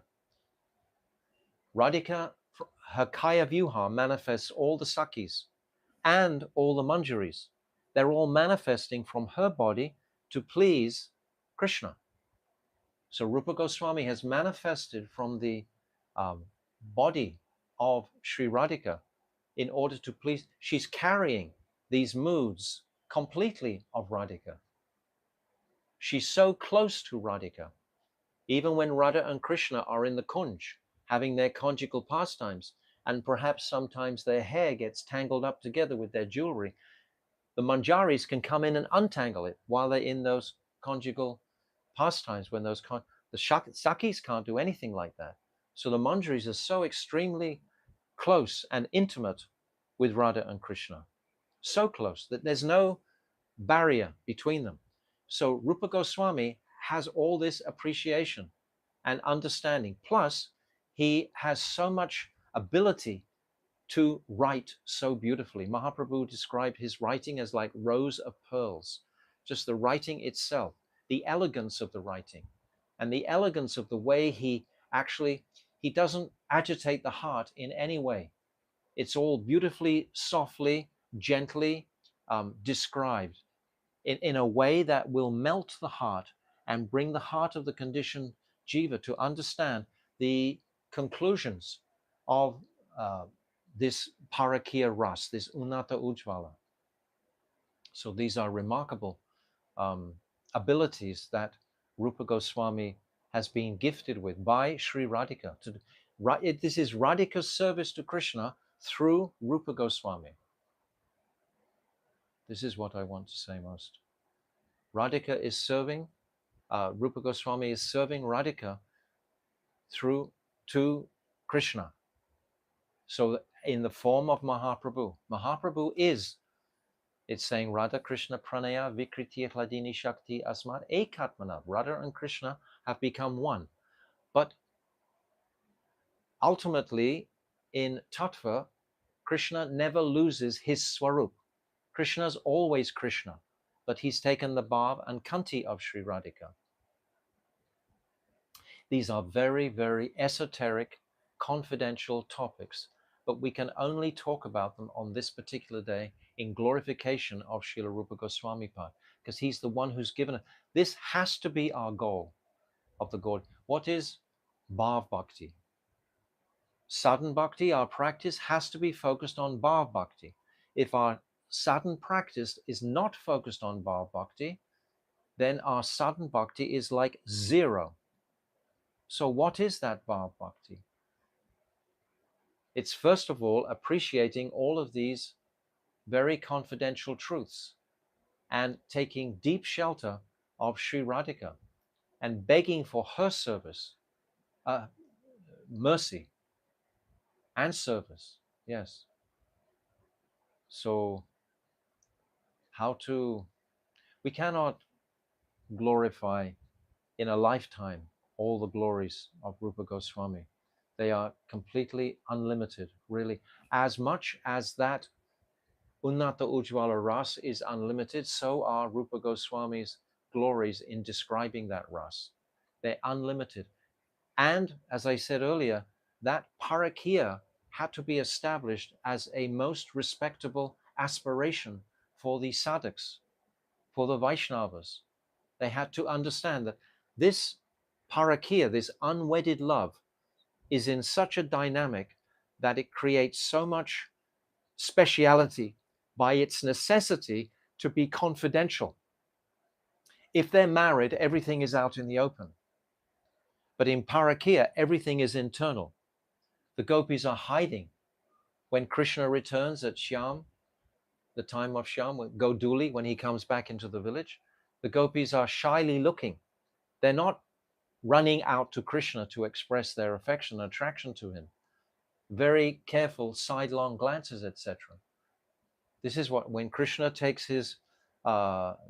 Radhika, her Kaya Vyuha manifests all the Sakis and all the Manjaris. They're all manifesting from her body to please Krishna. So Rupa Goswami has manifested from the body of Sri Radhika in order to please. She's carrying these moods completely of Radhika. She's so close to Radhika. Even when Radha and Krishna are in the Kunj, having their conjugal pastimes, and perhaps sometimes their hair gets tangled up together with their jewelry, the Manjaris can come in and untangle it while they're in those conjugal pastimes. When the Sakis can't do anything like that. So the Manjaris are so extremely close and intimate with Radha and Krishna. So close that there's no barrier between them. So Rupa Goswami has all this appreciation and understanding. Plus, he has so much ability to write so beautifully. Mahaprabhu described his writing as like rows of pearls. Just the writing itself, the elegance of the writing, and the elegance of the way he doesn't agitate the heart in any way. It's all beautifully, softly, gently described in a way that will melt the heart and bring the heart of the conditioned jiva to understand the conclusions of this parakya ras, this unnata ujvala. So these are remarkable abilities that Rupa Goswami has been gifted with by Sri Radhika. This is Radhika's service to Krishna through Rupa Goswami. This is what I want to say most. Radhika is serving, Rupa Goswami is serving Radhika through to Krishna. So in the form of Mahaprabhu. Mahaprabhu is, it's saying Radha Krishna Pranaya Vikriti Hladini Shakti Asmat Ekatmana. Radha and Krishna have become one. But ultimately, in Tattva, Krishna never loses his Swarup. Krishna's always Krishna, but he's taken the Bhav and Kanti of Sri Radhika. These are very, very esoteric, confidential topics, but we can only talk about them on this particular day in glorification of Srila Rupa Goswami Pad, because he's the one who's given it. This has to be our goal of the God. What is Bhav Bhakti? Sadhan Bhakti, our practice, has to be focused on Bhav Bhakti. If our sadhan practice is not focused on Bhav Bhakti, then our sadhan Bhakti is like zero. So what is that Bhav Bhakti? It's first of all appreciating all of these very confidential truths and taking deep shelter of Sri Radhika and begging for her service, mercy and service. Yes. So we cannot glorify in a lifetime all the glories of Rupa Goswami. They are completely unlimited, really. As much as that Unnata Ujvala Ras is unlimited, so are Rupa Goswami's glories in describing that Ras. They're unlimited. And as I said earlier, that Parakya had to be established as a most respectable aspiration for the sadhaks, for the Vaishnavas. They had to understand that this Parakya, this unwedded love, is in such a dynamic that it creates so much speciality by its necessity to be confidential. If they're married, everything is out in the open. But in Parakya, everything is internal. The gopis are hiding. When Krishna returns at Shyam, the time of Shyam, Goduli, when he comes back into the village, the gopis are shyly looking. They're not running out to Krishna to express their affection and attraction to him. Very careful sidelong glances, etc. This is what, when Krishna takes his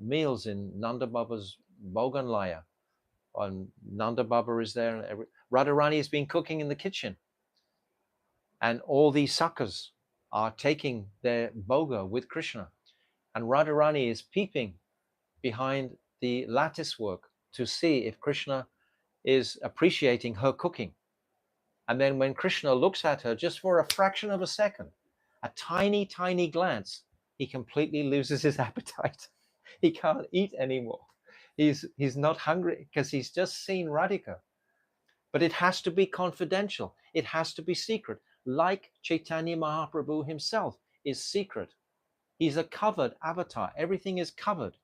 meals in Nanda Baba's Bhoganlaya, and Nanda Baba is there, and Radharani has been cooking in the kitchen, and all these sakas are taking their bhoga with Krishna, and Radharani is peeping behind the lattice work to see if Krishna is appreciating her cooking. And then when Krishna looks at her just for a fraction of a second, a tiny, tiny glance, he completely loses his appetite. He can't eat anymore. He's not hungry because he's just seen Radhika. But it has to be confidential. It has to be secret. Like Chaitanya Mahaprabhu himself is secret. He's a covered avatar. Everything is covered.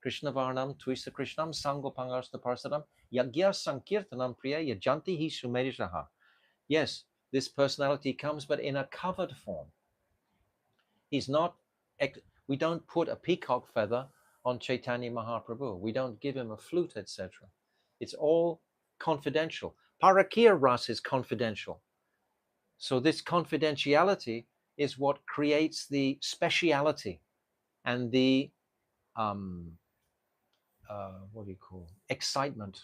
Krishna Varnam, Twisa Krishnam, Sangopangarsta Parsadam, Yagya Sankirtanam Priya Yajanti Hi Sumerishaha. Yes, this personality comes, but in a covered form. He's not, we don't put a peacock feather on Chaitanya Mahaprabhu. We don't give him a flute, etc. It's all confidential. Parakya Ras is confidential. So this confidentiality is what creates the speciality and the excitement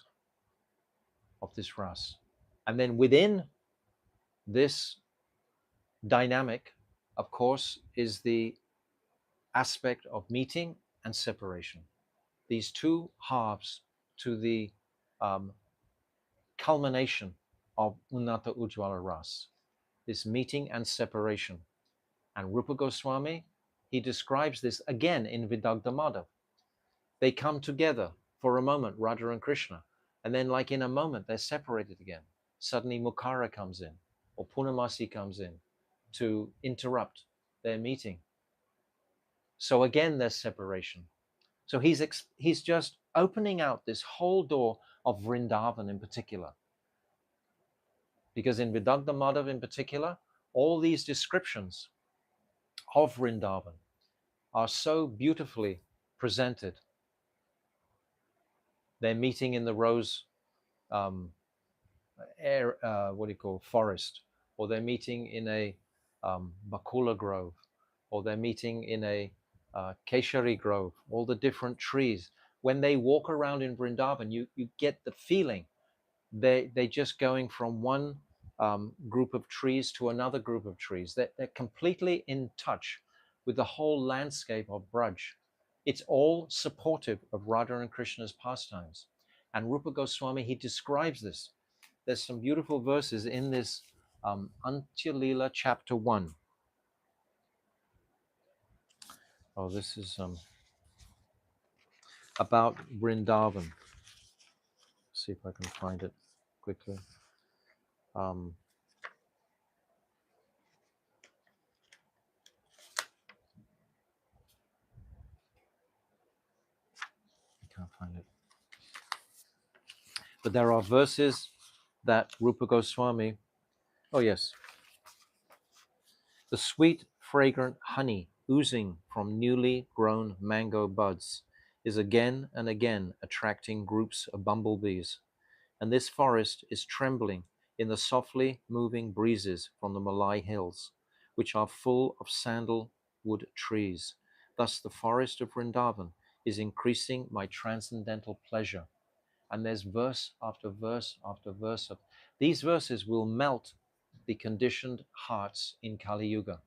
of this ras. And then within this dynamic, of course, is the aspect of meeting and separation. These two halves to the culmination of Unnata Ujvala Ras, this meeting and separation. And Rupa Goswami, he describes this again in Vidagdha Madhav. They come together for a moment, Radha and Krishna. And then like in a moment, they're separated again. Suddenly Mukara comes in, or Purnamasi comes in to interrupt their meeting. So again, there's separation. So he's just opening out this whole door of Vrindavan in particular. Because in Vidagdha Madhav in particular, all these descriptions of Vrindavan are so beautifully presented. They're meeting in the rose forest, or they're meeting in a bakula grove, or they're meeting in a keshari grove, all the different trees. When they walk around in Vrindavan, you get the feeling they're just going from one group of trees to another group of trees. They're completely in touch with the whole landscape of Braj. It's all supportive of Radha and Krishna's pastimes. And Rupa Goswami, he describes this. There's some beautiful verses in this Antya Leela chapter 1. Oh, this is about Vrindavan. See if I can find it quickly. I can't find it. But there are verses that Rupa Goswami, oh yes, the sweet, fragrant honey oozing from newly grown mango buds is again and again attracting groups of bumblebees, and this forest is trembling in the softly moving breezes from the Malay hills, which are full of sandalwood trees. Thus the forest of Vrindavan is increasing my transcendental pleasure. And there's verse after verse after verse of these verses will melt the conditioned hearts in Kali Yuga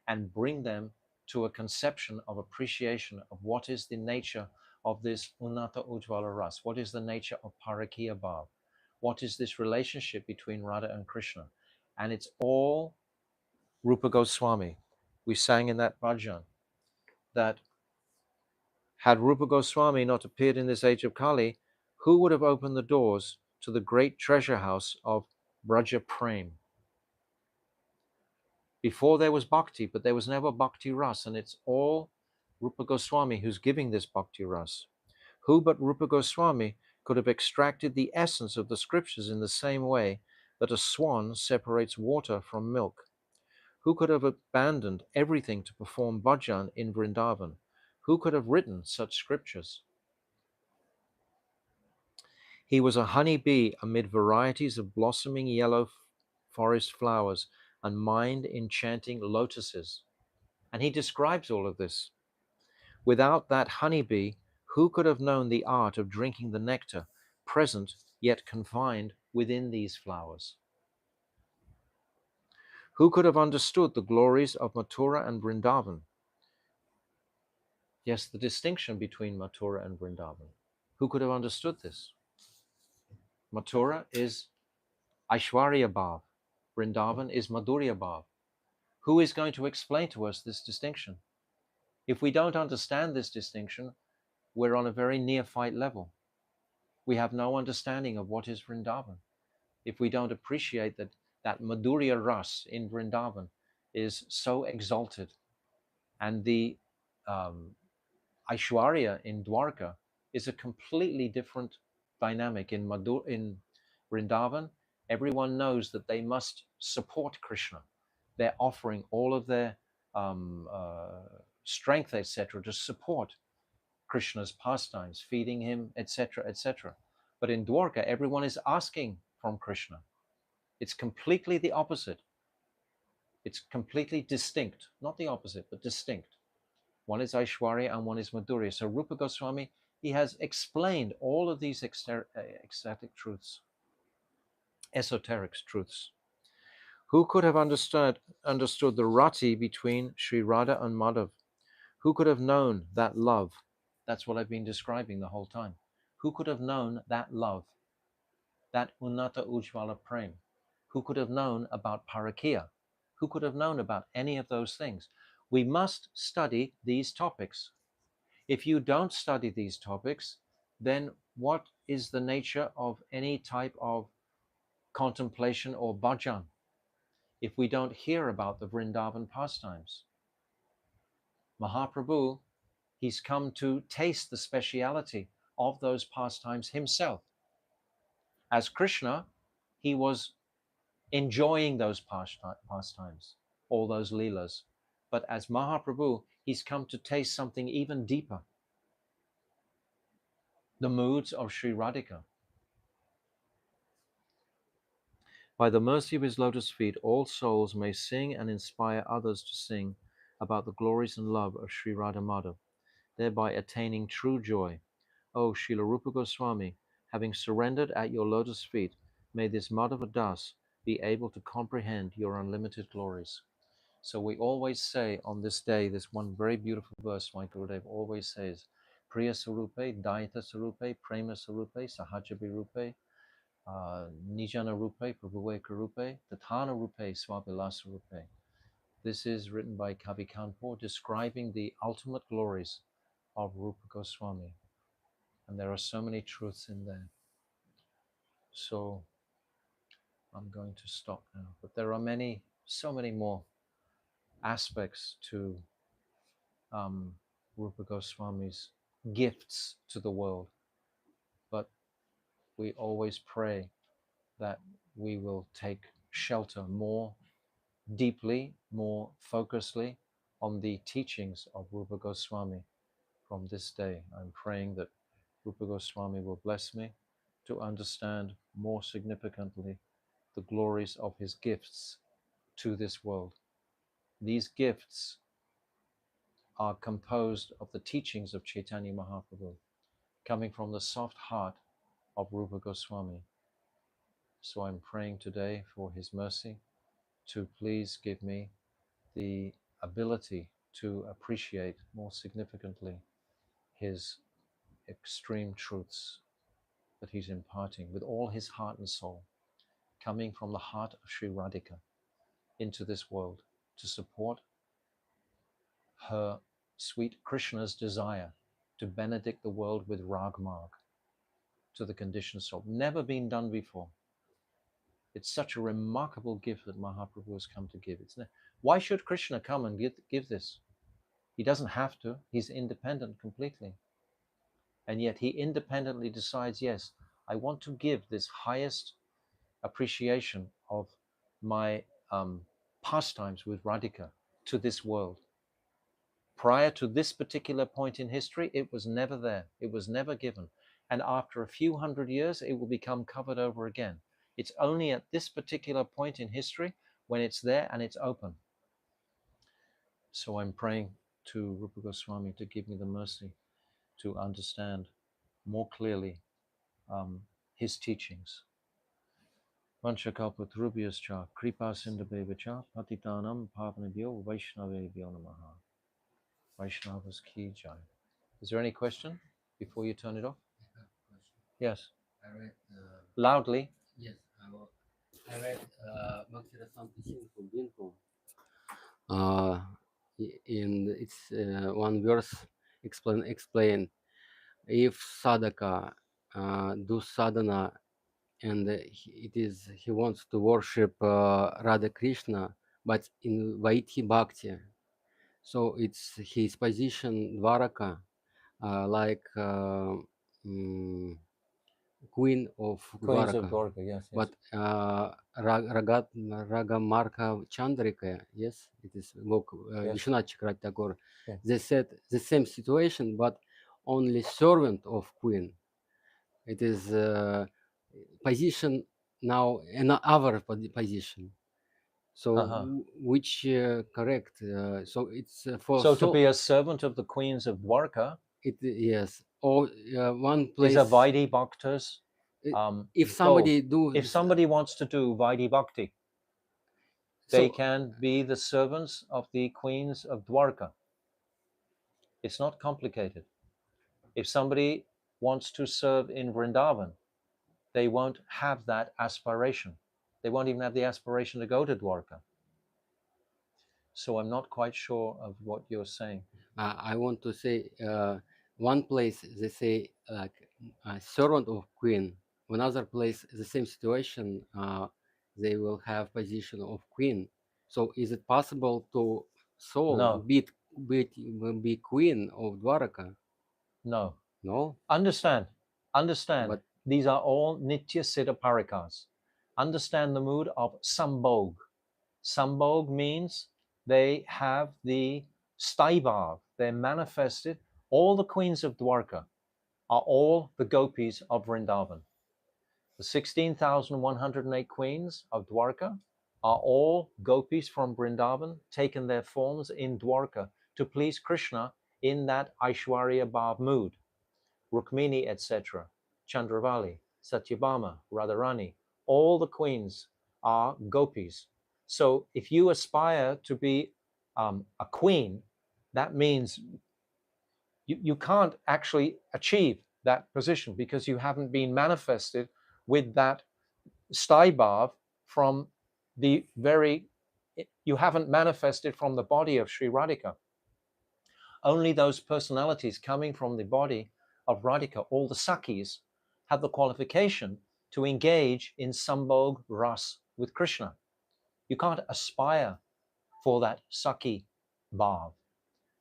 and bring them to a conception of appreciation of what is the nature of this Unnata Ujjvala Ras, what is the nature of Parakiya Bhav, what is this relationship between Radha and Krishna. And it's all Rupa Goswami. We sang in that bhajan that had Rupa Goswami not appeared in this age of Kali, who would have opened the doors to the great treasure house of Braja Prem? Before there was bhakti, but there was never bhakti ras, and it's all Rupa Goswami who's giving this bhakti ras. Who but Rupa Goswami could have extracted the essence of the scriptures in the same way that a swan separates water from milk? Who could have abandoned everything to perform bhajan in Vrindavan? Who could have written such scriptures? He was a honey bee amid varieties of blossoming yellow forest flowers and mind-enchanting lotuses. And he describes all of this. Without that honey bee, who could have known the art of drinking the nectar, present yet confined within these flowers? Who could have understood the glories of Mathura and Vrindavan? Yes, the distinction between Mathura and Vrindavan. Who could have understood this? Mathura is Aishwarya Bhav. Vrindavan is Madhurya Bhav. Who is going to explain to us this distinction? If we don't understand this distinction, we're on a very neophyte level. We have no understanding of what is Vrindavan. If we don't appreciate that Madhurya Ras in Vrindavan is so exalted, and the Aishwarya in Dwarka is a completely different dynamic. In Vrindavan, everyone knows that they must support Krishna. They're offering all of their strength, etc., to support Krishna's pastimes, feeding him, etc., etc. But in Dwarka, everyone is asking from Krishna. It's completely the opposite. It's completely distinct, not the opposite, but distinct. One is Aishwarya and one is Madhurya. So Rupa Goswami, he has explained all of these ecstatic truths, esoteric truths. Who could have understood the rati between Sri Radha and Madhav? Who could have known that love? That's what I've been describing the whole time. Who could have known that love? That Unnata Ujjvala Prem? Who could have known about Parakiya? Who could have known about any of those things? We must study these topics. If you don't study these topics, then what is the nature of any type of contemplation or bhajan if we don't hear about the Vrindavan pastimes? Mahaprabhu, he's come to taste the speciality of those pastimes himself. As Krishna, he was enjoying those pastimes, all those leelas. But as Mahaprabhu, he's come to taste something even deeper, the moods of Sri Radhika. By the mercy of his lotus feet, all souls may sing and inspire others to sing about the glories and love of Sri Radha Madhav, thereby attaining true joy. O Srila Rupa Goswami, having surrendered at your lotus feet, may this Madhava Das be able to comprehend your unlimited glories. So we always say on this day, this one very beautiful verse my Gurudev always says, Priya Sarupe, Daita Sarupe, Prema Sarupe, Sahajabi Rupe, Nijana Rupe, Prabhueka Rupe, Tatana Rupe, Swabilasa Rupe. This is written by Kavi Kanpur, describing the ultimate glories of Rupa Goswami. And there are so many truths in there. So I'm going to stop now. But there are many, so many more aspects to Rupa Goswami's gifts to the world. But we always pray that we will take shelter more deeply, more focusedly on the teachings of Rupa Goswami from this day. I'm praying that Rupa Goswami will bless me to understand more significantly the glories of his gifts to this world. These gifts are composed of the teachings of Chaitanya Mahaprabhu, coming from the soft heart of Rupa Goswami. So I'm praying today for his mercy to please give me the ability to appreciate more significantly his extreme truths that he's imparting with all his heart and soul, coming from the heart of Sri Radhika into this world to support her sweet Krishna's desire to benedict the world with Rag Marg to the conditioned soul. Never been done before. It's such a remarkable gift that Mahaprabhu has come to give. Why should Krishna come and give this? He doesn't have to. He's independent completely. And yet he independently decides, yes, I want to give this highest appreciation of my pastimes with Radhika to this world. Prior to this particular point in history, it was never there. It was never given. And after a few hundred years, it will become covered over again. It's only at this particular point in history when it's there and it's open. So I'm praying to Rupa Goswami to give me the mercy to understand more clearly his teachings. Vanchakalpatarubhyascha kripa sindhabhavacha patitanam pavanabhyo vaishnavebhyo namaha. Vaishnavas ki jai. Is there any question before you turn it off? I have a question. Yes. I read Loudly. yes, I read Bhakti Rasamrita Singh from Binpur. In it's one verse explain if sadhaka do sadhana and he wants to worship Radha Krishna, but in Vaidhi Bhakti. So it's his position Dwaraka, like queen of Queens of Dwaraka. Dwarka, yes. But Ragamarka Chandrika, yes, it is book Yes. Vishwanath Chakravarti Tagore. Yeah. They said the same situation, but only servant of queen. It is position now another position. So which correct? So it's for So to be a servant of the queens of Dwarka it yes. Or one place is a Vaidhi Bhakta's if somebody goal. If somebody wants to do Vaidhi Bhakti, they can be the servants of the queens of Dwarka. It's not complicated. If somebody wants to serve in Vrindavan, they won't have that aspiration. They won't even have the aspiration to go to Dwarka. So I'm not quite sure of what you're saying. I want to say one place they say like servant of queen. Another place, the same situation, they will have position of queen. So is it possible to soul No. be queen of Dwaraka? No. No, Understand. but These are all Nitya Siddha Parikas. Understand the mood of Sambhog. Sambhog means they have the Staibhav. They're manifested. All the queens of Dwarka are all the gopis of Vrindavan. The 16,108 queens of Dwarka are all gopis from Vrindavan, taken their forms in Dwarka to please Krishna in that Aishwarya Bhav mood. Rukmini, etc., Chandravali, Satyabhama, Radharani, all the queens are gopis. So if you aspire to be a queen, that means you can't actually achieve that position because you haven't been manifested with that Staibhav from the very, you haven't manifested from the body of Sri Radhika. Only those personalities coming from the body of Radhika, all the Sakhis, have the qualification to engage in Sambhog Ras with Krishna. You can't aspire for that Sakhi Bhav.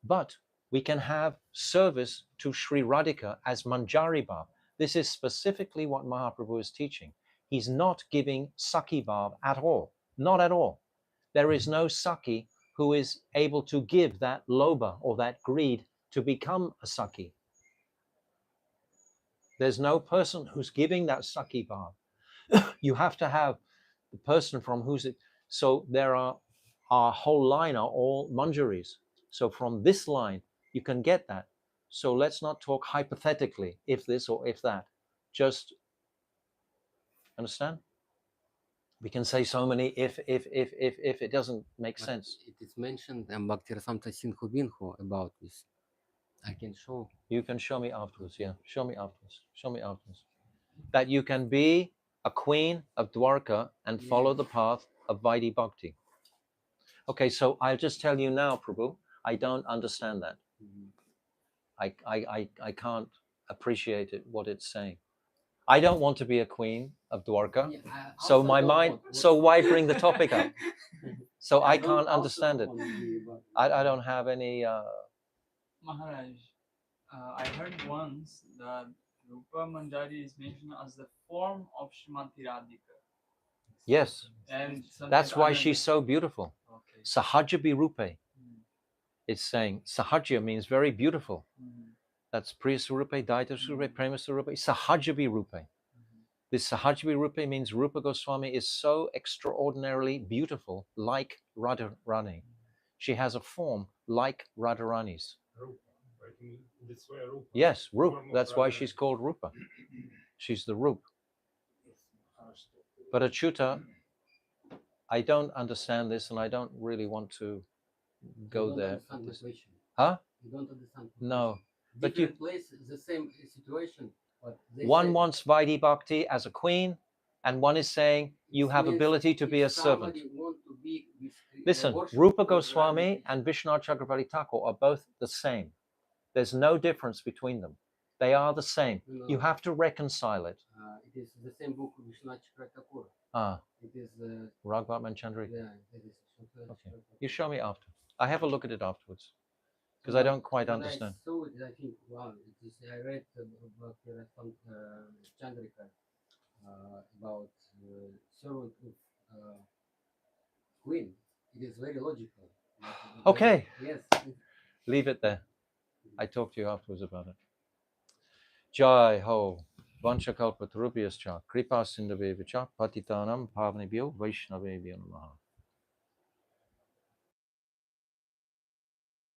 But we can have service to Sri Radhika as Manjari Bhav. This is specifically what Mahaprabhu is teaching. He's not giving Sakhi Bhav at all. Not at all. There is no Sakhi who is able to give that lobha or that greed to become a Sakhi. There's no person who's giving that Sakhi Bhav. You have to have the person from whose it. So there are, our whole line are all manjaris. So from this line, you can get that. So let's not talk hypothetically, if this or if that. Just understand? We can say so many if, it doesn't make but sense. it is mentioned in Bhakti-rasamrita Sindhu Binhu about this. I can show. You can show me afterwards, yeah. Show me afterwards. Show me afterwards. That you can be a queen of Dwarka and follow the path of Vaidhi Bhakti. Okay, so I'll just tell you now, Prabhu, I don't understand that. I can't appreciate it, what it's saying. I don't want to be a queen of Dwarka. Yeah, So my mind, so why bring the topic up? So I can't understand it. I don't have any. Maharaj, I heard once that Rupa Manjari is mentioned as the form of Srimati Radhika. Yes, And that's why she's so beautiful. Okay. Sahaja Birupe. It's saying Sahaja means very beautiful. That's Priya Surupe, Daita Surupe, Prema Surupe, Sahajabi Rupe. This Sahajabi Rupe means Rupa Goswami is so extraordinarily beautiful, like Radharani. She has a form like Radharani's. Yes, Rupa. That's why she's called Rupa. She's the Rup. But Achyuta, I don't understand this and I don't really want to go there. Huh? You don't understand. No. But Different place, the same situation. But one wants Vaidhi Bhakti as a queen, and one is saying you have ability to be a servant. Listen, Rupa Goswami and Vishnu Chakravarti Thakur are both the same. There's no difference between them. They are the same. No. You have to reconcile it. It is the same book Vishnu Chakravarti Thakur. It is Raghavat Manchandri. yeah, it is. Okay. You show me after. I have a look at it afterwards. Because I don't quite understand. I saw it, I think, wow, it is, I read about Chandrika about servant of queen. It is very logical. Okay. Yes. Leave it there. I talk to you afterwards about it. Jai Ho. Vanchakalpatarubhyascha. Kripa Sindhavevcha. Patitanam Pavnibhyo Vaishnavebhyo Namaha.